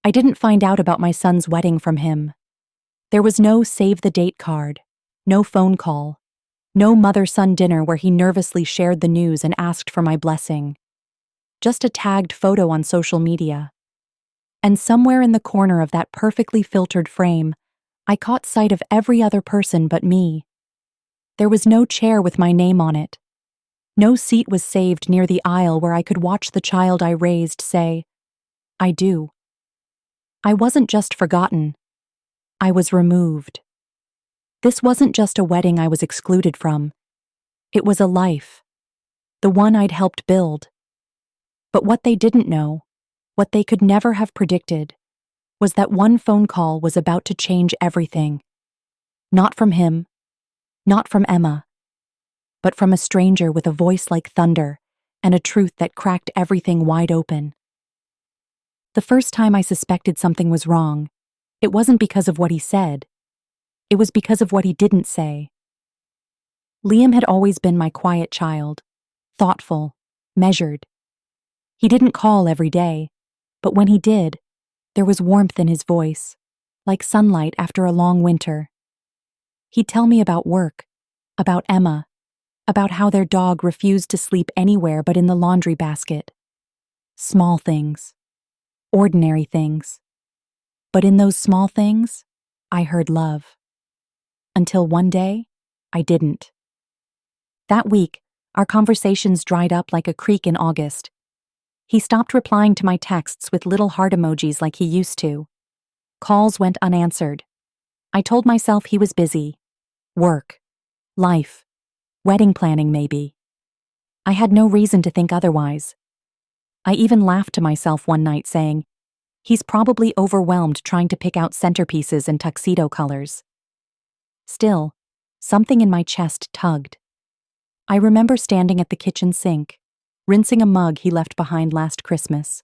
I didn't find out about my son's wedding from him. There was no save the date card, no phone call, no mother-son dinner where he nervously shared the news and asked for my blessing. Just a tagged photo on social media. And somewhere in the corner of that perfectly filtered frame, I caught sight of every other person but me. There was no chair with my name on it. No seat was saved near the aisle where I could watch the child I raised say, "I do." I wasn't just forgotten. I was removed. This wasn't just a wedding I was excluded from. It was a life. The one I'd helped build. But what they didn't know, what they could never have predicted, was that one phone call was about to change everything. Not from him, not from Emma, but from a stranger with a voice like thunder and a truth that cracked everything wide open. The first time I suspected something was wrong, it wasn't because of what he said. It was because of what he didn't say. Liam had always been my quiet child, thoughtful, measured. He didn't call every day, but when he did, there was warmth in his voice, like sunlight after a long winter. He'd tell me about work, about Emma, about how their dog refused to sleep anywhere but in the laundry basket. Small things. Ordinary things. But in those small things, I heard love. Until one day, I didn't. That week, our conversations dried up like a creek in August. He stopped replying to my texts with little heart emojis like he used to. Calls went unanswered. I told myself he was busy. Work. Life. Wedding planning, maybe. I had no reason to think otherwise. I even laughed to myself one night saying, "He's probably overwhelmed trying to pick out centerpieces and tuxedo colors." Still, something in my chest tugged. I remember standing at the kitchen sink, rinsing a mug he left behind last Christmas.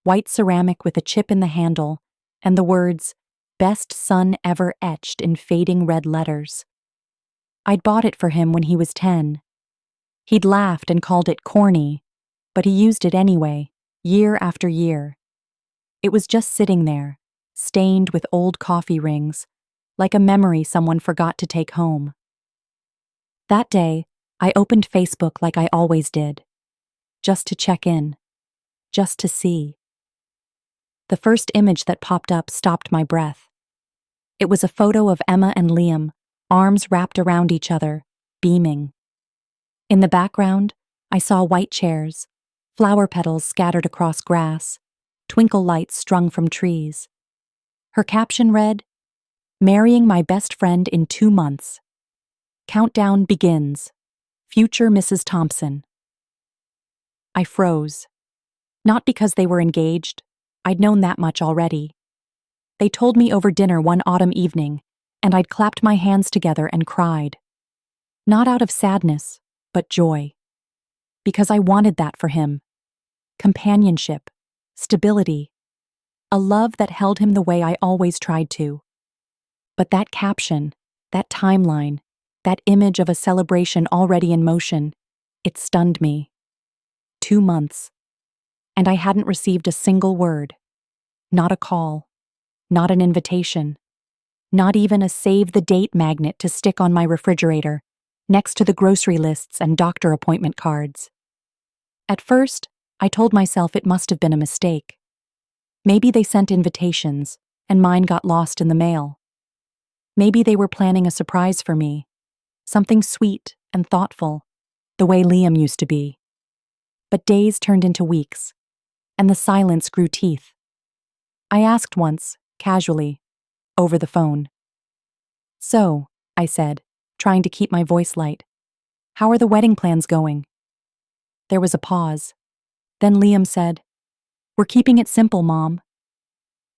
White ceramic with a chip in the handle, and the words, "Best son ever," etched in fading red letters. I'd bought it for him when he was 10. He'd laughed and called it corny, but he used it anyway, year after year. It was just sitting there, stained with old coffee rings, like a memory someone forgot to take home. That day, I opened Facebook like I always did, just to check in, just to see. The first image that popped up stopped my breath. It was a photo of Emma and Liam, arms wrapped around each other, beaming. In the background, I saw white chairs, flower petals scattered across grass, twinkle lights strung from trees. Her caption read, "Marrying my best friend in 2 months. Countdown begins. Future Mrs. Thompson." I froze. Not because they were engaged. I'd known that much already. They told me over dinner one autumn evening, and I'd clapped my hands together and cried. Not out of sadness, but joy. Because I wanted that for him. Companionship, stability, a love that held him the way I always tried to. But that caption, that timeline, that image of a celebration already in motion, it stunned me. 2 months. And I hadn't received a single word. Not a call. Not an invitation. Not even a save the date magnet to stick on my refrigerator, next to the grocery lists and doctor appointment cards. At first, I told myself it must have been a mistake. Maybe they sent invitations, and mine got lost in the mail. Maybe they were planning a surprise for me, something sweet and thoughtful, the way Liam used to be. But days turned into weeks, and the silence grew teeth. I asked once, casually, over the phone. "So," I said, trying to keep my voice light, "how are the wedding plans going?" There was a pause. Then Liam said, "We're keeping it simple, Mom.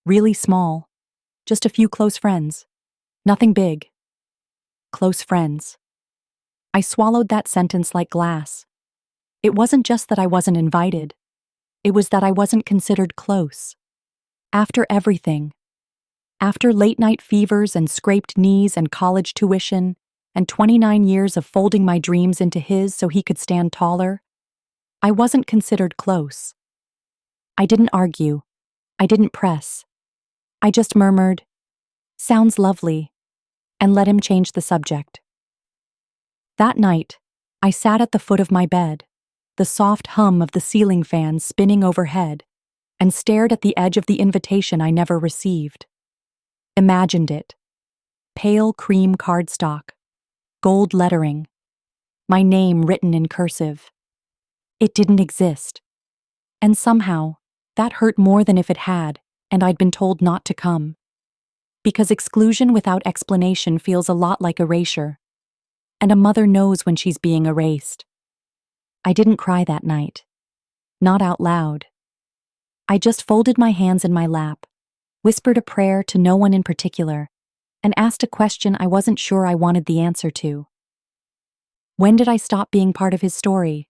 Really small. Just a few close friends. Nothing big." Close friends. I swallowed that sentence like glass. It wasn't just that I wasn't invited. It was that I wasn't considered close. After everything. After late-night fevers and scraped knees and college tuition, and 29 years of folding my dreams into his so he could stand taller, I wasn't considered close. I didn't argue. I didn't press. I just murmured, "Sounds lovely," and let him change the subject. That night, I sat at the foot of my bed, the soft hum of the ceiling fan spinning overhead, and stared at the edge of the invitation I never received. Imagined it. Pale cream cardstock, gold lettering, my name written in cursive. It didn't exist. And somehow, that hurt more than if it had, and I'd been told not to come. Because exclusion without explanation feels a lot like erasure, and a mother knows when she's being erased. I didn't cry that night. Not out loud. I just folded my hands in my lap, whispered a prayer to no one in particular, and asked a question I wasn't sure I wanted the answer to. When did I stop being part of his story?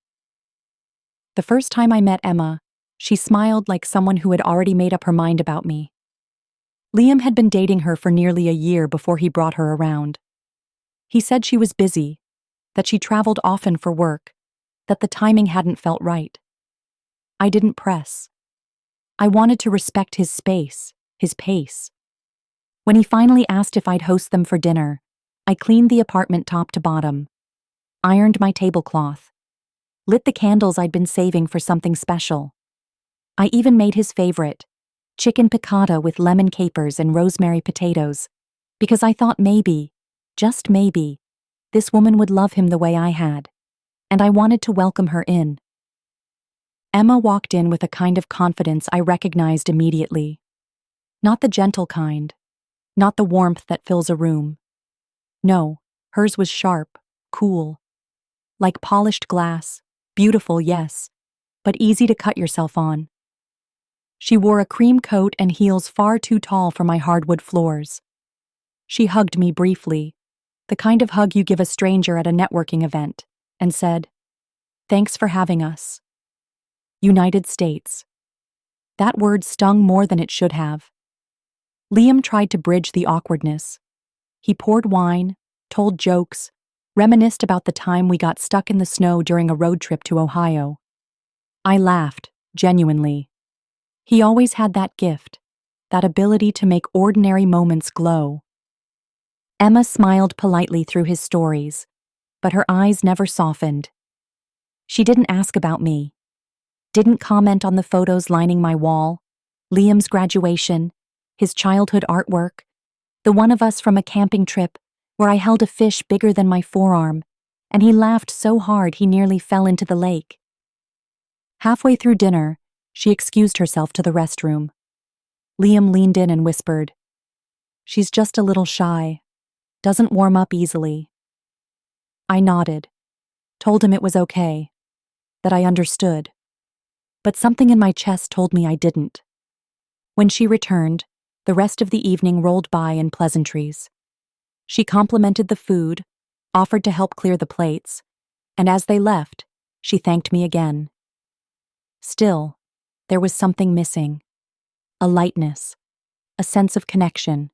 The first time I met Emma, she smiled like someone who had already made up her mind about me. Liam had been dating her for nearly a year before he brought her around. He said she was busy, that she traveled often for work, that the timing hadn't felt right. I didn't press. I wanted to respect his space, his pace. When he finally asked if I'd host them for dinner, I cleaned the apartment top to bottom, ironed my tablecloth, lit the candles I'd been saving for something special. I even made his favorite, chicken piccata with lemon capers and rosemary potatoes, because I thought maybe, just maybe, this woman would love him the way I had, and I wanted to welcome her in. Emma walked in with a kind of confidence I recognized immediately. Not the gentle kind, not the warmth that fills a room. No, hers was sharp, cool. Like polished glass, beautiful, yes, but easy to cut yourself on. She wore a cream coat and heels far too tall for my hardwood floors. She hugged me briefly, the kind of hug you give a stranger at a networking event, and said, "Thanks for having us." United States. That word stung more than it should have. Liam tried to bridge the awkwardness. He poured wine, told jokes, reminisced about the time we got stuck in the snow during a road trip to Ohio. I laughed, genuinely. He always had that gift, that ability to make ordinary moments glow. Emma smiled politely through his stories, but her eyes never softened. She didn't ask about me, didn't comment on the photos lining my wall, Liam's graduation, his childhood artwork, the one of us from a camping trip where I held a fish bigger than my forearm, and he laughed so hard he nearly fell into the lake. Halfway through dinner, she excused herself to the restroom. Liam leaned in and whispered, "She's just a little shy, doesn't warm up easily." I nodded, told him it was okay, that I understood. But something in my chest told me I didn't. When she returned, the rest of the evening rolled by in pleasantries. She complimented the food, offered to help clear the plates, and as they left, she thanked me again. Still, there was something missing. A lightness, a sense of connection.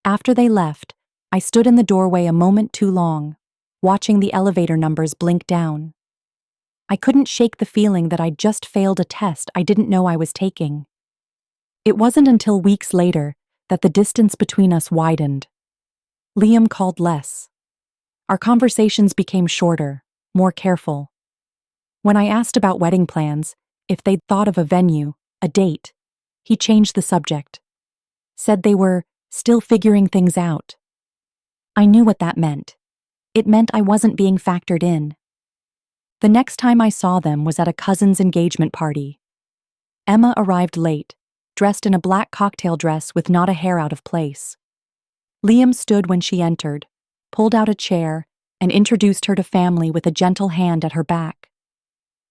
After they left, I stood in the doorway a moment too long, watching the elevator numbers blink down. I couldn't shake the feeling that I'd just failed a test I didn't know I was taking. It wasn't until weeks later that the distance between us widened. Liam called less. Our conversations became shorter, more careful. When I asked about wedding plans, if they'd thought of a venue, a date, he changed the subject. Said they were still figuring things out. I knew what that meant. It meant I wasn't being factored in. The next time I saw them was at a cousin's engagement party. Emma arrived late, dressed in a black cocktail dress with not a hair out of place. Liam stood when she entered, pulled out a chair, and introduced her to family with a gentle hand at her back.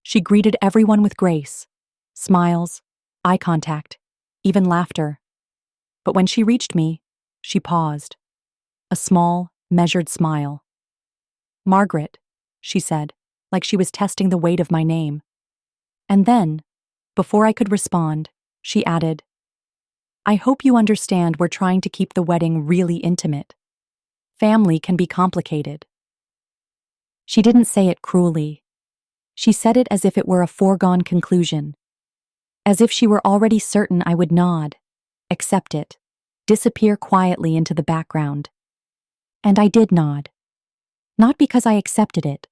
She greeted everyone with grace, smiles, eye contact, even laughter. But when she reached me, she paused. A small, measured smile. "Margaret," she said, like she was testing the weight of my name. And then, before I could respond, she added, "I hope you understand we're trying to keep the wedding really intimate. Family can be complicated." She didn't say it cruelly. She said it as if it were a foregone conclusion, as if she were already certain I would nod, accept it, disappear quietly into the background. And I did nod. Not because I accepted it,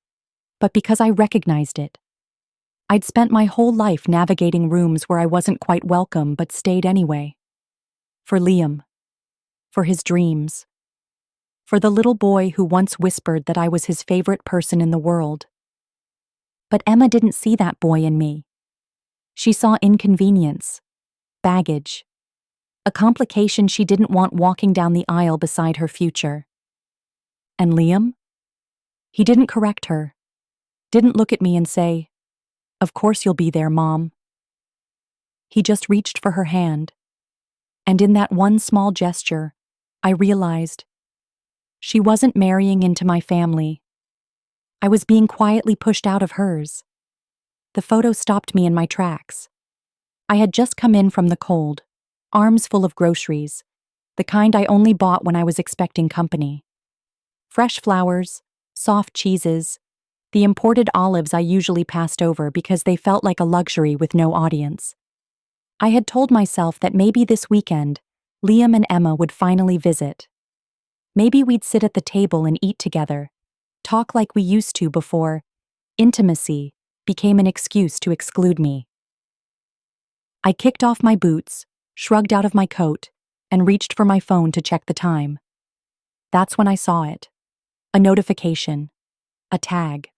but because I recognized it. I'd spent my whole life navigating rooms where I wasn't quite welcome but stayed anyway. For Liam. For his dreams. For the little boy who once whispered that I was his favorite person in the world. But Emma didn't see that boy in me. She saw inconvenience, baggage, a complication she didn't want walking down the aisle beside her future. And Liam? He didn't correct her, didn't look at me and say, "Of course you'll be there, Mom." He just reached for her hand, and in that one small gesture, I realized she wasn't marrying into my family. I was being quietly pushed out of hers. The photo stopped me in my tracks. I had just come in from the cold, arms full of groceries, the kind I only bought when I was expecting company. Fresh flowers, soft cheeses, the imported olives I usually passed over because they felt like a luxury with no audience. I had told myself that maybe this weekend, Liam and Emma would finally visit. Maybe we'd sit at the table and eat together, talk like we used to before intimacy became an excuse to exclude me. I kicked off my boots, shrugged out of my coat, and reached for my phone to check the time. That's when I saw it. A notification. A tag.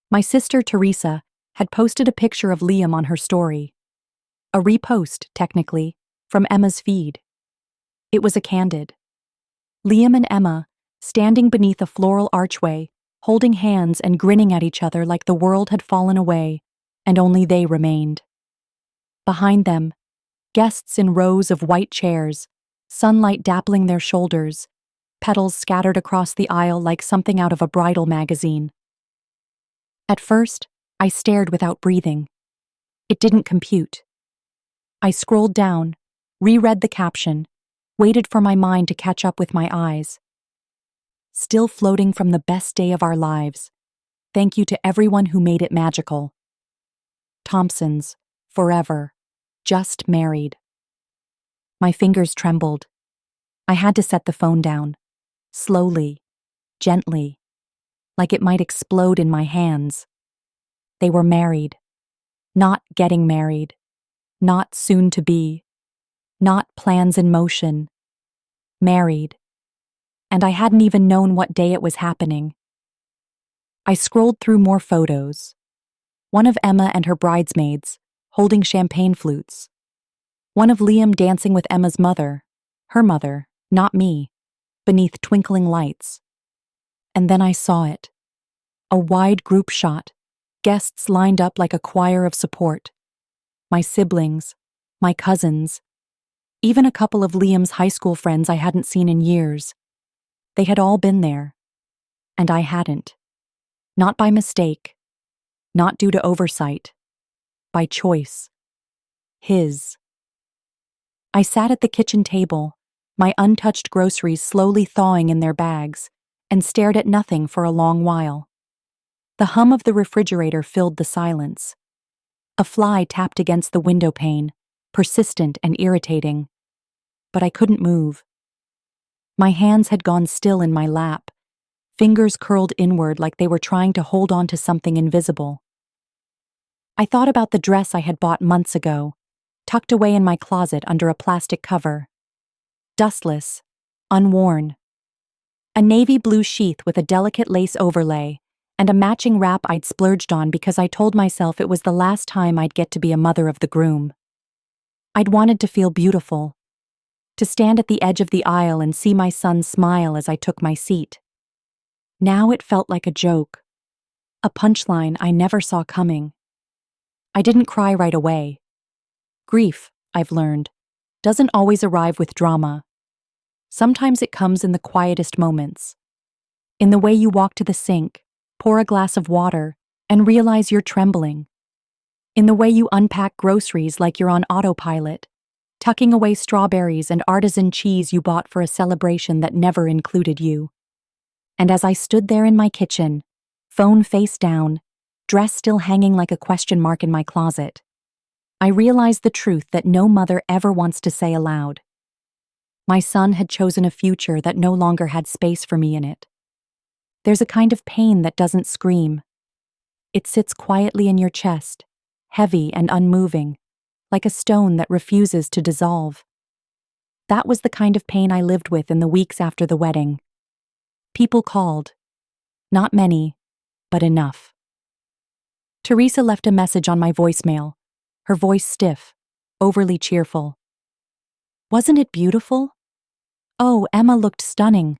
My sister Teresa had posted a picture of Liam on her story. A repost, technically, from Emma's feed. It was a candid. Liam and Emma, standing beneath a floral archway, holding hands and grinning at each other like the world had fallen away, and only they remained. Behind them, guests in rows of white chairs, sunlight dappling their shoulders, petals scattered across the aisle like something out of a bridal magazine. At first, I stared without breathing. It didn't compute. I scrolled down, reread the caption, waited for my mind to catch up with my eyes. Still floating from the best day of our lives. Thank you to everyone who made it magical. Thompsons, forever, just married. My fingers trembled. I had to set the phone down, slowly, gently, like it might explode in my hands. They were married, not getting married, not soon to be, not plans in motion. Married. And I hadn't even known what day it was happening. I scrolled through more photos. One of Emma and her bridesmaids, holding champagne flutes. One of Liam dancing with Emma's mother, her mother, not me, beneath twinkling lights. And then I saw it. A wide group shot, guests lined up like a choir of support. My siblings, my cousins, even a couple of Liam's high school friends I hadn't seen in years. They had all been there, and I hadn't. Not by mistake, not due to oversight, by choice. His. I sat at the kitchen table, my untouched groceries slowly thawing in their bags, and stared at nothing for a long while. The hum of the refrigerator filled the silence. A fly tapped against the window pane, persistent and irritating. But I couldn't move. My hands had gone still in my lap, fingers curled inward like they were trying to hold on to something invisible. I thought about the dress I had bought months ago, tucked away in my closet under a plastic cover. Dustless, unworn. A navy blue sheath with a delicate lace overlay, and a matching wrap I'd splurged on because I told myself it was the last time I'd get to be a mother of the groom. I'd wanted to feel beautiful, to stand at the edge of the aisle and see my son smile as I took my seat. Now it felt like a joke, a punchline I never saw coming. I didn't cry right away. Grief, I've learned, doesn't always arrive with drama. Sometimes it comes in the quietest moments. In the way you walk to the sink, pour a glass of water, and realize you're trembling. In the way you unpack groceries like you're on autopilot, tucking away strawberries and artisan cheese you bought for a celebration that never included you. And as I stood there in my kitchen, phone face down, dress still hanging like a question mark in my closet, I realized the truth that no mother ever wants to say aloud. My son had chosen a future that no longer had space for me in it. There's a kind of pain that doesn't scream. It sits quietly in your chest, heavy and unmoving, like a stone that refuses to dissolve. That was the kind of pain I lived with in the weeks after the wedding. People called. Not many, but enough. Teresa left a message on my voicemail, her voice stiff, overly cheerful. Wasn't it beautiful? Oh, Emma looked stunning.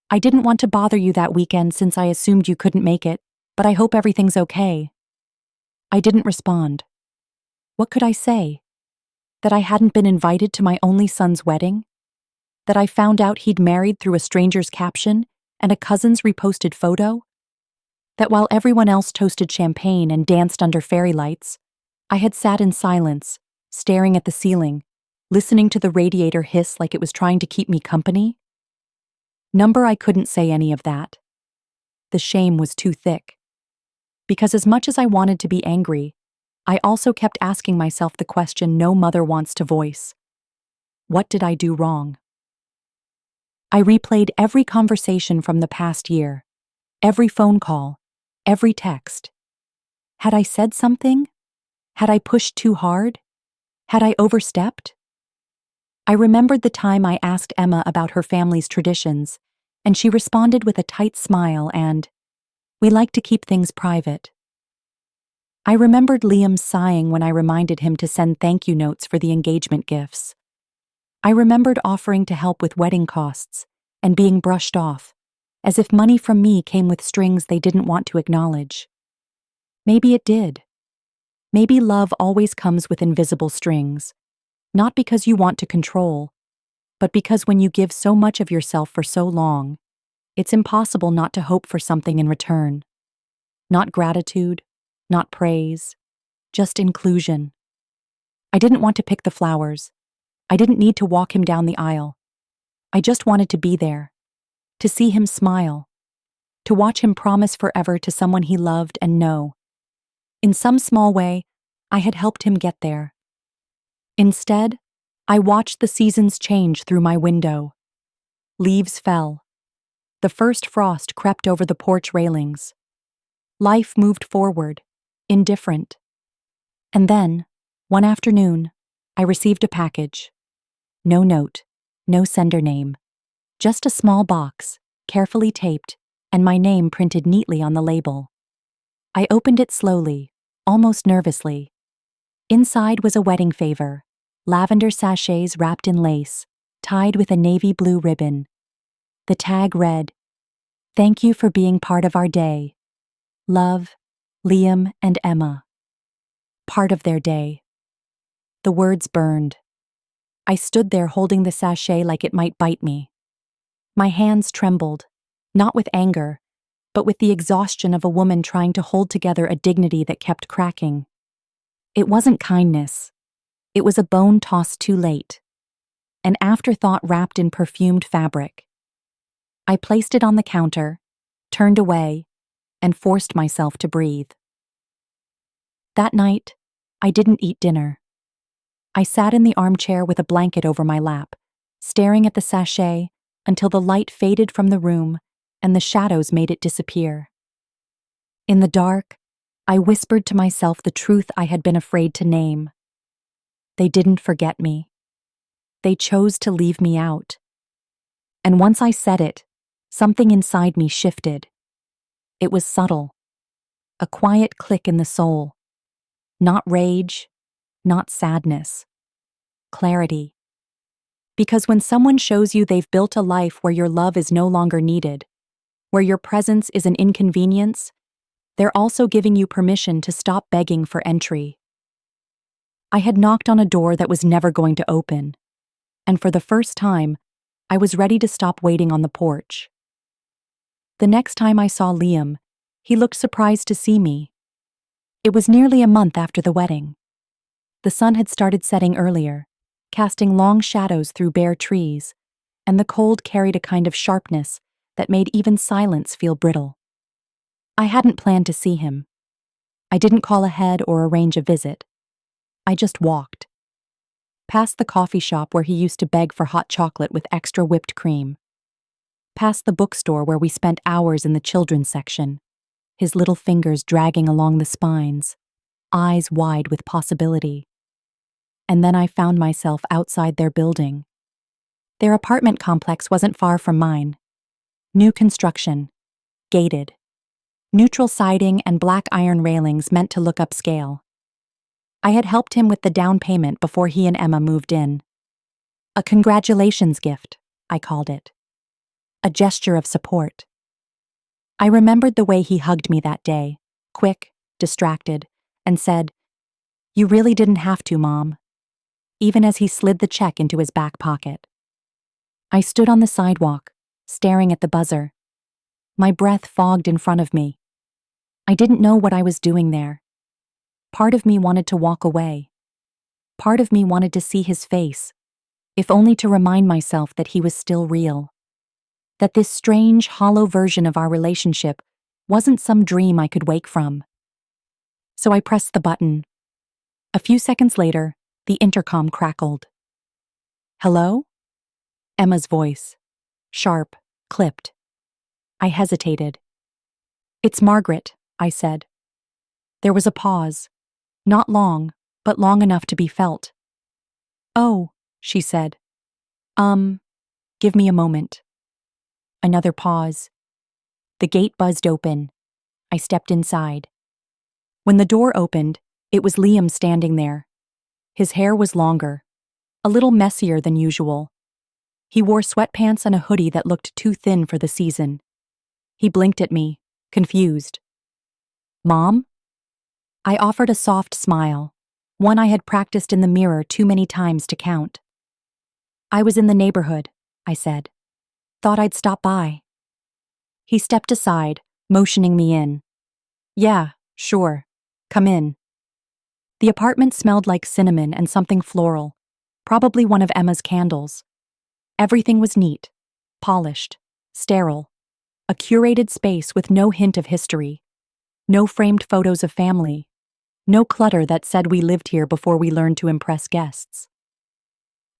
I didn't want to bother you that weekend since I assumed you couldn't make it, but I hope everything's okay. I didn't respond. What could I say? That I hadn't been invited to my only son's wedding? That I found out he'd married through a stranger's caption and a cousin's reposted photo? That while everyone else toasted champagne and danced under fairy lights, I had sat in silence, staring at the ceiling, listening to the radiator hiss like it was trying to keep me company? I couldn't say any of that. The shame was too thick. Because as much as I wanted to be angry, I also kept asking myself the question no mother wants to voice. What did I do wrong? I replayed every conversation from the past year, every phone call, every text. Had I said something? Had I pushed too hard? Had I overstepped? I remembered the time I asked Emma about her family's traditions, and she responded with a tight smile and, "We like to keep things private." I remembered Liam sighing when I reminded him to send thank you notes for the engagement gifts. I remembered offering to help with wedding costs and being brushed off, as if money from me came with strings they didn't want to acknowledge. Maybe it did. Maybe love always comes with invisible strings, not because you want to control, but because when you give so much of yourself for so long, it's impossible not to hope for something in return. Not gratitude, not praise, just inclusion. I didn't want to pick the flowers. I didn't need to walk him down the aisle. I just wanted to be there, to see him smile, to watch him promise forever to someone he loved and know. In some small way, I had helped him get there. Instead, I watched the seasons change through my window. Leaves fell. The first frost crept over the porch railings. Life moved forward, indifferent. And then, one afternoon, I received a package. No note, no sender name. Just a small box, carefully taped, and my name printed neatly on the label. I opened it slowly, almost nervously. Inside was a wedding favor, lavender sachets wrapped in lace, tied with a navy blue ribbon. The tag read, "Thank you for being part of our day. Love, Liam and Emma." Part of their day. The words burned. I stood there holding the sachet like it might bite me. My hands trembled, not with anger, but with the exhaustion of a woman trying to hold together a dignity that kept cracking. It wasn't kindness. It was a bone tossed too late. An afterthought wrapped in perfumed fabric. I placed it on the counter, turned away, and forced myself to breathe. That night, I didn't eat dinner. I sat in the armchair with a blanket over my lap, staring at the sachet until the light faded from the room and the shadows made it disappear. In the dark, I whispered to myself the truth I had been afraid to name. They didn't forget me. They chose to leave me out. And once I said it, something inside me shifted. It was subtle. A quiet click in the soul. Not rage, not sadness. Clarity. Because when someone shows you they've built a life where your love is no longer needed, where your presence is an inconvenience, they're also giving you permission to stop begging for entry. I had knocked on a door that was never going to open, and for the first time, I was ready to stop waiting on the porch. The next time I saw Liam, he looked surprised to see me. It was nearly a month after the wedding. The sun had started setting earlier, casting long shadows through bare trees, and the cold carried a kind of sharpness that made even silence feel brittle. I hadn't planned to see him. I didn't call ahead or arrange a visit. I just walked. Past the coffee shop where he used to beg for hot chocolate with extra whipped cream. Past the bookstore where we spent hours in the children's section, his little fingers dragging along the spines, eyes wide with possibility. And then I found myself outside their building. Their apartment complex wasn't far from mine. New construction, gated. Neutral siding and black iron railings meant to look upscale. I had helped him with the down payment before he and Emma moved in. A congratulations gift, I called it. A gesture of support. I remembered the way he hugged me that day, quick, distracted, and said, "You really didn't have to, Mom," even as he slid the check into his back pocket. I stood on the sidewalk, staring at the buzzer. My breath fogged in front of me. I didn't know what I was doing there. Part of me wanted to walk away. Part of me wanted to see his face, if only to remind myself that he was still real. That this strange, hollow version of our relationship wasn't some dream I could wake from. So I pressed the button. A few seconds later, the intercom crackled. "Hello?" Emma's voice. Sharp, clipped. I hesitated. "It's Margaret," I said. There was a pause. Not long, but long enough to be felt. "Oh," she said. Give me a moment." Another pause. The gate buzzed open. I stepped inside. When the door opened, it was Liam standing there. His hair was longer, a little messier than usual. He wore sweatpants and a hoodie that looked too thin for the season. He blinked at me, confused. "Mom?" I offered a soft smile, one I had practiced in the mirror too many times to count. "I was in the neighborhood," I said. "Thought I'd stop by." He stepped aside, motioning me in. "Yeah, sure. Come in." The apartment smelled like cinnamon and something floral, probably one of Emma's candles. Everything was neat, polished, sterile, a curated space with no hint of history, no framed photos of family, no clutter that said we lived here before we learned to impress guests.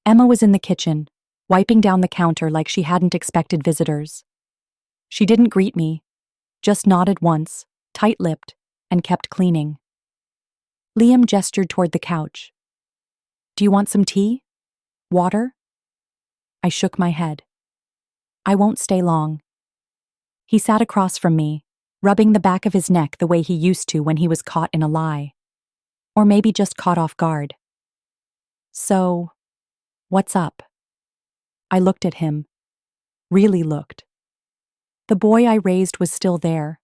Emma was in the kitchen, wiping down the counter like she hadn't expected visitors. She didn't greet me, just nodded once, tight-lipped, and kept cleaning. Liam gestured toward the couch. "Do you want some tea? Water?" I shook my head. "I won't stay long." He sat across from me, rubbing the back of his neck the way he used to when he was caught in a lie. Or maybe just caught off guard. "So, what's up?" I looked at him. Really looked. The boy I raised was still there,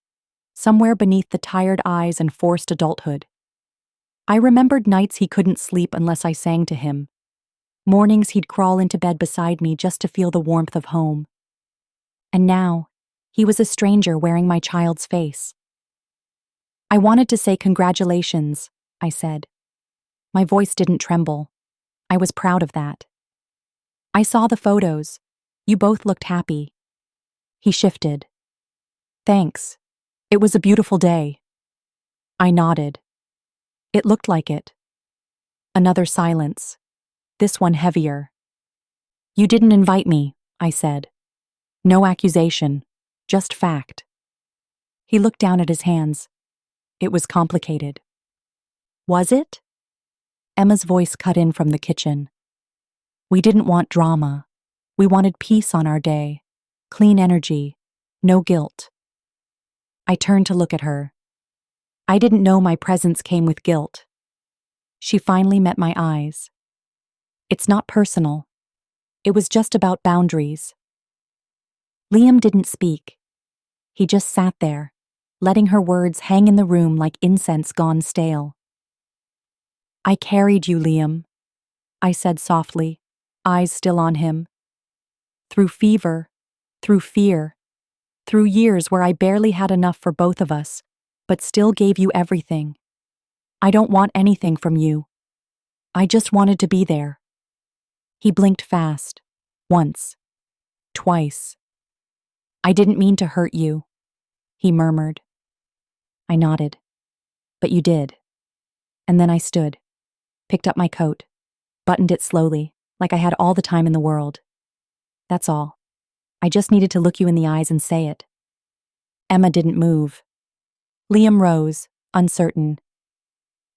somewhere beneath the tired eyes and forced adulthood. I remembered nights he couldn't sleep unless I sang to him. Mornings he'd crawl into bed beside me just to feel the warmth of home. And now, he was a stranger wearing my child's face. "I wanted to say congratulations," I said. My voice didn't tremble. I was proud of that. "I saw the photos. You both looked happy." He shifted. "Thanks. It was a beautiful day." I nodded. It looked like it. Another silence. This one heavier. "You didn't invite me," I said. No accusation, just fact. He looked down at his hands. It was complicated. "Was it?" Emma's voice cut in from the kitchen. "We didn't want drama. We wanted peace on our day. Clean energy. No guilt." I turned to look at her. I didn't know my presence came with guilt. She finally met my eyes. "It's not personal. It was just about boundaries." Liam didn't speak. He just sat there, letting her words hang in the room like incense gone stale. "I carried you, Liam," I said softly, eyes still on him. "Through fever, through fear, through years where I barely had enough for both of us, but still gave you everything. I don't want anything from you. I just wanted to be there." He blinked fast. Once. Twice. "I didn't mean to hurt you," he murmured. I nodded. "But you did." And then I stood. picked up my coat, buttoned it slowly, like I had all the time in the world. That's all. I just needed to look you in the eyes and say it. Emma didn't move. Liam rose, uncertain.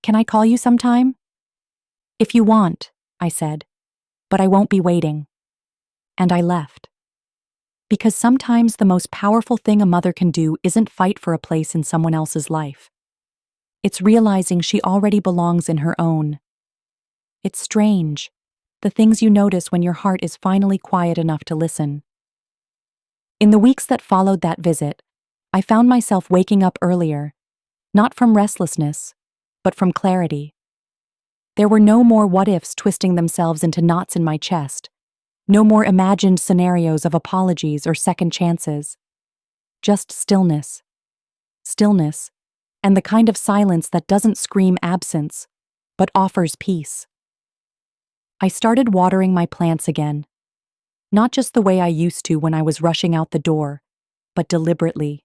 Can I call you sometime? If you want, I said, but I won't be waiting. And I left. Because sometimes the most powerful thing a mother can do isn't fight for a place in someone else's life. It's realizing she already belongs in her own. It's strange, the things you notice when your heart is finally quiet enough to listen. In the weeks that followed that visit, I found myself waking up earlier, not from restlessness, but from clarity. There were no more what-ifs twisting themselves into knots in my chest, no more imagined scenarios of apologies or second chances. Just stillness. Stillness, and the kind of silence that doesn't scream absence, but offers peace. I started watering my plants again, not just the way I used to when I was rushing out the door, but deliberately,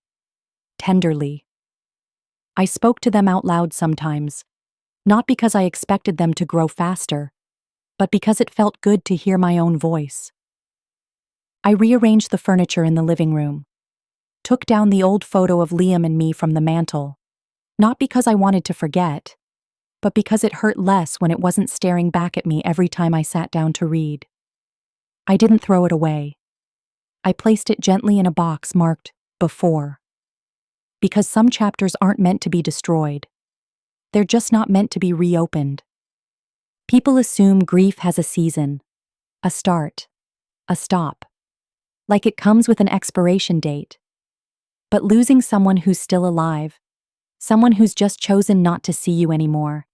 tenderly. I spoke to them out loud sometimes, not because I expected them to grow faster, but because it felt good to hear my own voice. I rearranged the furniture in the living room, took down the old photo of Liam and me from the mantel, not because I wanted to forget, but because it hurt less when it wasn't staring back at me every time I sat down to read. I didn't throw it away. I placed it gently in a box marked "Before." Because some chapters aren't meant to be destroyed. They're just not meant to be reopened. People assume grief has a season, a start, a stop, like it comes with an expiration date. But losing someone who's still alive, someone who's just chosen not to see you anymore,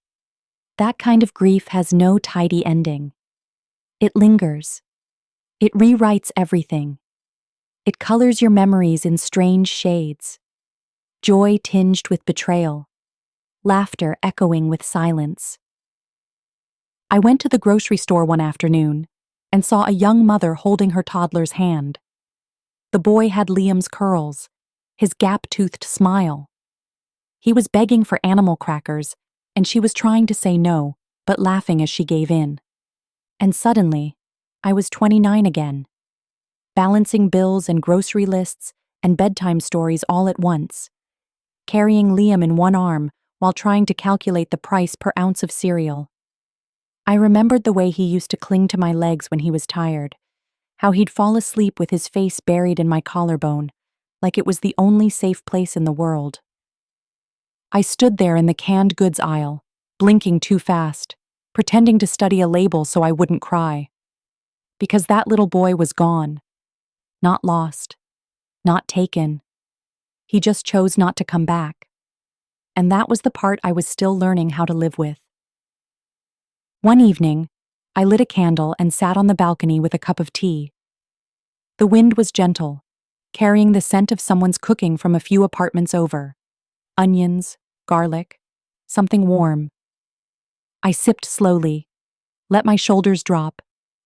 that kind of grief has no tidy ending. It lingers. It rewrites everything. It colors your memories in strange shades. Joy tinged with betrayal. Laughter echoing with silence. I went to the grocery store one afternoon and saw a young mother holding her toddler's hand. The boy had Liam's curls, his gap-toothed smile. He was begging for animal crackers, and she was trying to say no, but laughing as she gave in. And suddenly, I was 29 again, balancing bills and grocery lists and bedtime stories all at once, carrying Liam in one arm while trying to calculate the price per ounce of cereal. I remembered the way he used to cling to my legs when he was tired, how he'd fall asleep with his face buried in my collarbone, like it was the only safe place in the world. I stood there in the canned goods aisle, blinking too fast, pretending to study a label so I wouldn't cry. Because that little boy was gone. Not lost. Not taken. He just chose not to come back. And that was the part I was still learning how to live with. One evening, I lit a candle and sat on the balcony with a cup of tea. The wind was gentle, carrying the scent of someone's cooking from a few apartments over. Onions, garlic, something warm. I sipped slowly, let my shoulders drop,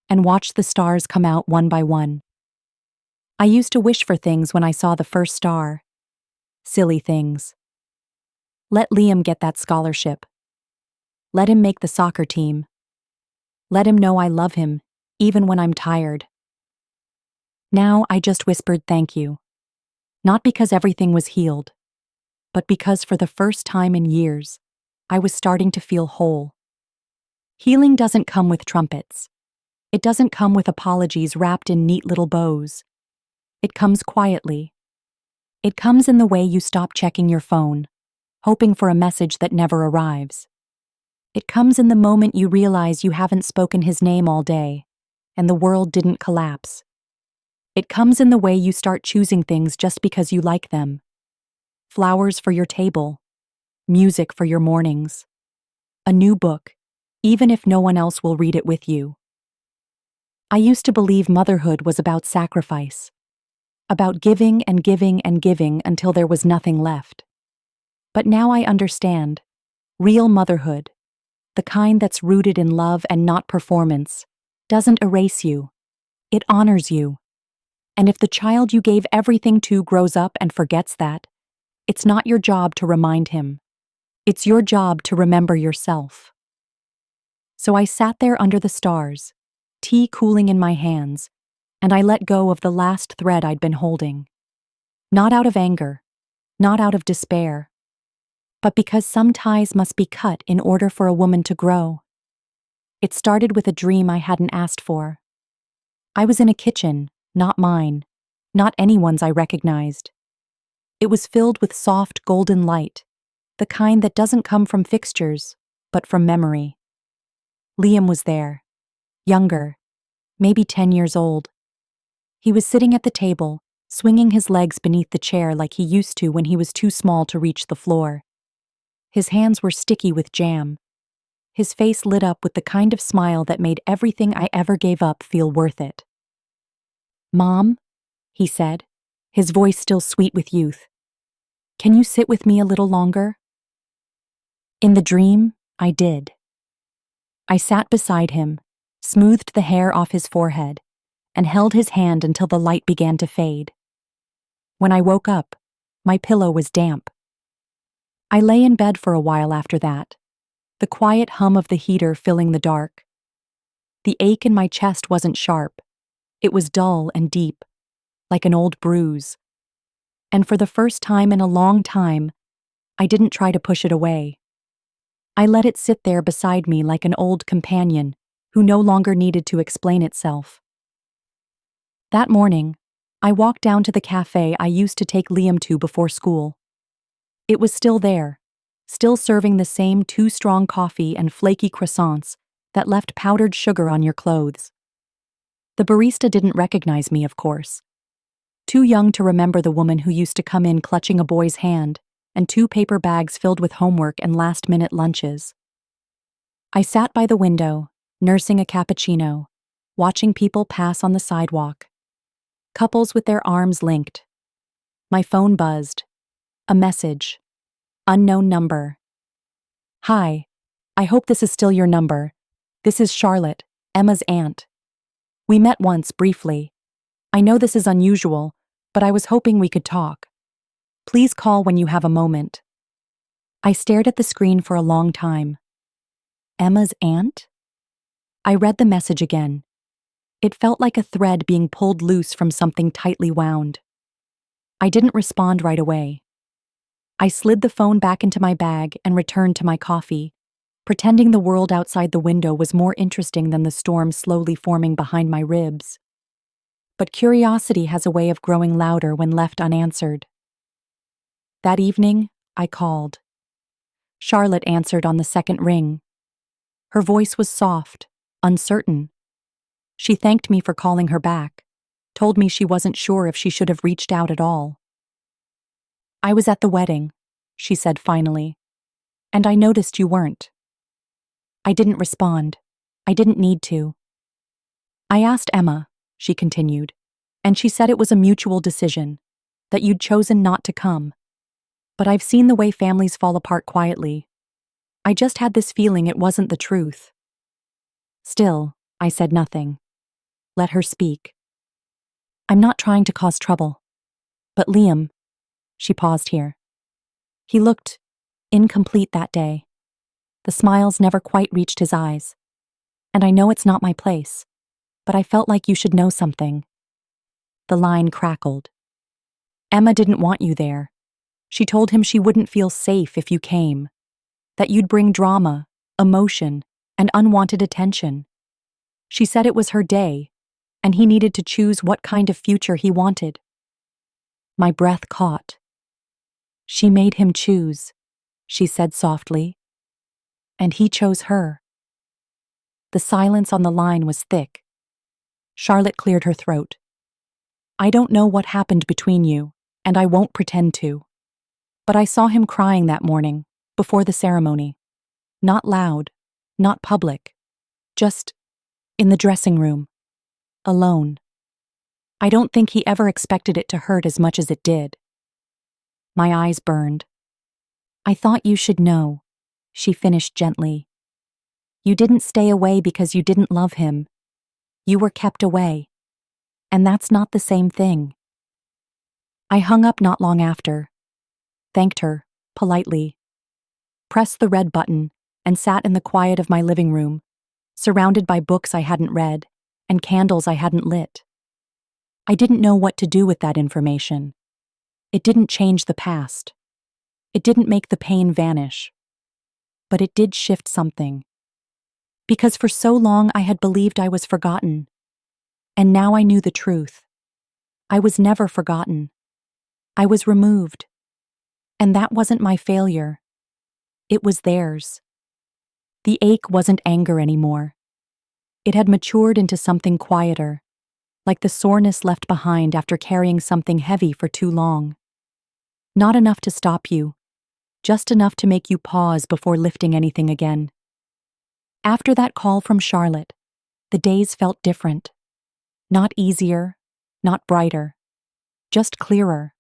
and watched the stars come out one by one. I used to wish for things when I saw the first star. Silly things. Let Liam get that scholarship. Let him make the soccer team. Let him know I love him, even when I'm tired. Now I just whispered thank you. Not because everything was healed, but because for the first time in years, I was starting to feel whole. Healing doesn't come with trumpets. It doesn't come with apologies wrapped in neat little bows. It comes quietly. It comes in the way you stop checking your phone, hoping for a message that never arrives. It comes in the moment you realize you haven't spoken his name all day, and the world didn't collapse. It comes in the way you start choosing things just because you like them. Flowers for your table, music for your mornings, a new book, even if no one else will read it with you. I used to believe motherhood was about sacrifice, about giving and giving and giving until there was nothing left. But now I understand. Real motherhood, the kind that's rooted in love and not performance, doesn't erase you. It honors you. And if the child you gave everything to grows up and forgets that, it's not your job to remind him. It's your job to remember yourself. So I sat there under the stars, tea cooling in my hands, and I let go of the last thread I'd been holding. Not out of anger, not out of despair, but because some ties must be cut in order for a woman to grow. It started with a dream I hadn't asked for. I was in a kitchen, not mine, not anyone's I recognized. It was filled with soft golden light, the kind that doesn't come from fixtures, but from memory. Liam was there, younger, maybe 10 years old. He was sitting at the table, swinging his legs beneath the chair like he used to when he was too small to reach the floor. His hands were sticky with jam. His face lit up with the kind of smile that made everything I ever gave up feel worth it. "Mom," he said, his voice still sweet with youth. "Can you sit with me a little longer?" In the dream, I did. I sat beside him, smoothed the hair off his forehead, and held his hand until the light began to fade. When I woke up, my pillow was damp. I lay in bed for a while after that, the quiet hum of the heater filling the dark. The ache in my chest wasn't sharp. It was dull and deep, like an old bruise. And for the first time in a long time, I didn't try to push it away. I let it sit there beside me like an old companion who no longer needed to explain itself. That morning, I walked down to the cafe I used to take Liam to before school. It was still there, still serving the same too-strong coffee and flaky croissants that left powdered sugar on your clothes. The barista didn't recognize me, of course. Too young to remember the woman who used to come in clutching a boy's hand and 2 paper bags filled with homework and last-minute lunches. I sat by the window, nursing a cappuccino, watching people pass on the sidewalk. Couples with their arms linked. My phone buzzed. A message. Unknown number. "Hi. I hope this is still your number. This is Charlotte, Emma's aunt. We met once, briefly. I know this is unusual, but I was hoping we could talk. Please call when you have a moment." I stared at the screen for a long time. Emma's aunt? I read the message again. It felt like a thread being pulled loose from something tightly wound. I didn't respond right away. I slid the phone back into my bag and returned to my coffee, pretending the world outside the window was more interesting than the storm slowly forming behind my ribs. But curiosity has a way of growing louder when left unanswered. That evening, I called. Charlotte answered on the second ring. Her voice was soft, uncertain. She thanked me for calling her back, told me she wasn't sure if she should have reached out at all. "I was at the wedding," she said finally, "and I noticed you weren't." I didn't respond. I didn't need to. "I asked Emma," she continued, "and she said it was a mutual decision, that you'd chosen not to come. But I've seen the way families fall apart quietly. I just had this feeling it wasn't the truth." Still, I said nothing. Let her speak. "I'm not trying to cause trouble. But Liam," she paused here. "He looked incomplete that day. The smiles never quite reached his eyes. And I know it's not my place, but I felt like you should know something." The line crackled. "Emma didn't want you there. She told him she wouldn't feel safe if you came, that you'd bring drama, emotion, and unwanted attention. She said it was her day, and he needed to choose what kind of future he wanted." My breath caught. "She made him choose," she said softly. "And he chose her." The silence on the line was thick. Charlotte cleared her throat. "I don't know what happened between you, and I won't pretend to. But I saw him crying that morning, before the ceremony. Not loud, not public, just in the dressing room, alone. I don't think he ever expected it to hurt as much as it did." My eyes burned. "I thought you should know," she finished gently. "You didn't stay away because you didn't love him. You were kept away. And that's not the same thing." I hung up not long after, thanked her, politely, pressed the red button, and sat in the quiet of my living room, surrounded by books I hadn't read and candles I hadn't lit. I didn't know what to do with that information. It didn't change the past. It didn't make the pain vanish. But it did shift something. Because for so long I had believed I was forgotten. And now I knew the truth. I was never forgotten. I was removed. And that wasn't my failure. It was theirs. The ache wasn't anger anymore. It had matured into something quieter, like the soreness left behind after carrying something heavy for too long. Not enough to stop you, just enough to make you pause before lifting anything again. After that call from Charlotte, the days felt different. Not easier, not brighter, just clearer.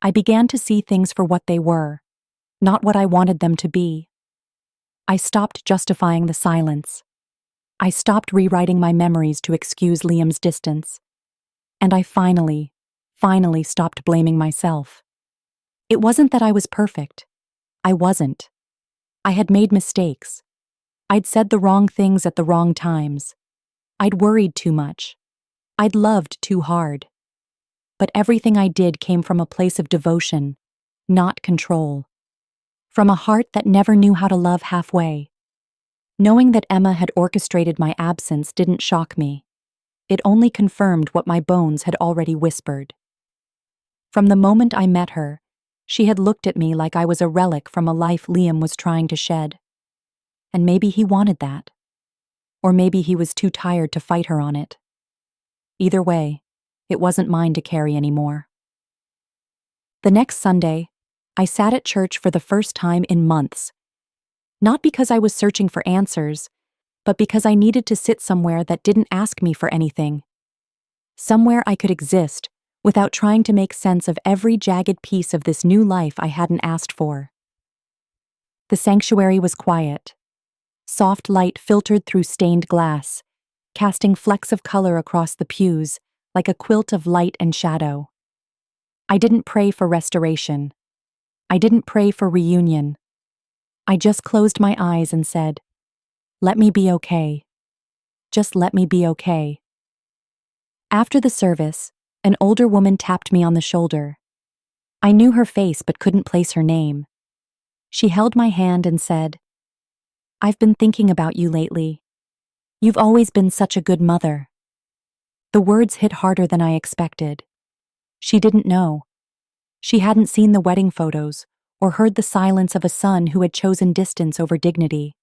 I began to see things for what they were, not what I wanted them to be. I stopped justifying the silence. I stopped rewriting my memories to excuse Liam's distance. And I finally stopped blaming myself. It wasn't that I was perfect. I wasn't. I had made mistakes. I'd said the wrong things at the wrong times. I'd worried too much. I'd loved too hard. But everything I did came from a place of devotion, not control. From a heart that never knew how to love halfway. Knowing that Emma had orchestrated my absence didn't shock me. It only confirmed what my bones had already whispered. From the moment I met her, she had looked at me like I was a relic from a life Liam was trying to shed. And maybe he wanted that. Or maybe he was too tired to fight her on it. Either way, it wasn't mine to carry anymore. The next Sunday, I sat at church for the first time in months. Not because I was searching for answers, but because I needed to sit somewhere that didn't ask me for anything. Somewhere I could exist without trying to make sense of every jagged piece of this new life I hadn't asked for. The sanctuary was quiet. Soft light filtered through stained glass, casting flecks of color across the pews like a quilt of light and shadow. I didn't pray for restoration. I didn't pray for reunion. I just closed my eyes and said, "Let me be okay. Just let me be okay." After the service, an older woman tapped me on the shoulder. I knew her face but couldn't place her name. She held my hand and said, "I've been thinking about you lately. You've always been such a good mother." The words hit harder than I expected. She didn't know. She hadn't seen the wedding photos or heard the silence of a son who had chosen distance over dignity.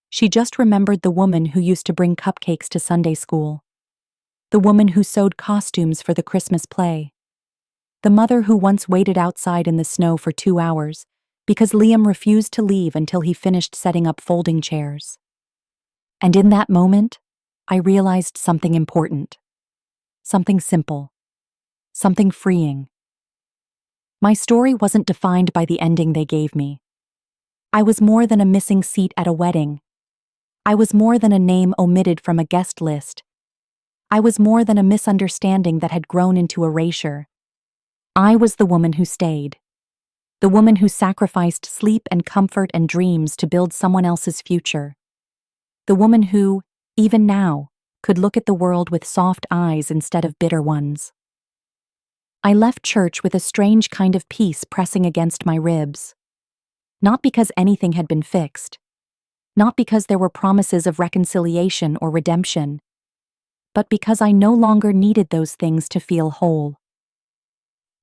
She just remembered the woman who used to bring cupcakes to Sunday school. The woman who sewed costumes for the Christmas play. The mother who once waited outside in the snow for 2 hours because Liam refused to leave until he finished setting up folding chairs. And in that moment, I realized something important. Something simple. Something freeing. My story wasn't defined by the ending they gave me. I was more than a missing seat at a wedding. I was more than a name omitted from a guest list. I was more than a misunderstanding that had grown into erasure. I was the woman who stayed. The woman who sacrificed sleep and comfort and dreams to build someone else's future. The woman who, even now, could look at the world with soft eyes instead of bitter ones. I left church with a strange kind of peace pressing against my ribs. Not because anything had been fixed. Not because there were promises of reconciliation or redemption. But because I no longer needed those things to feel whole.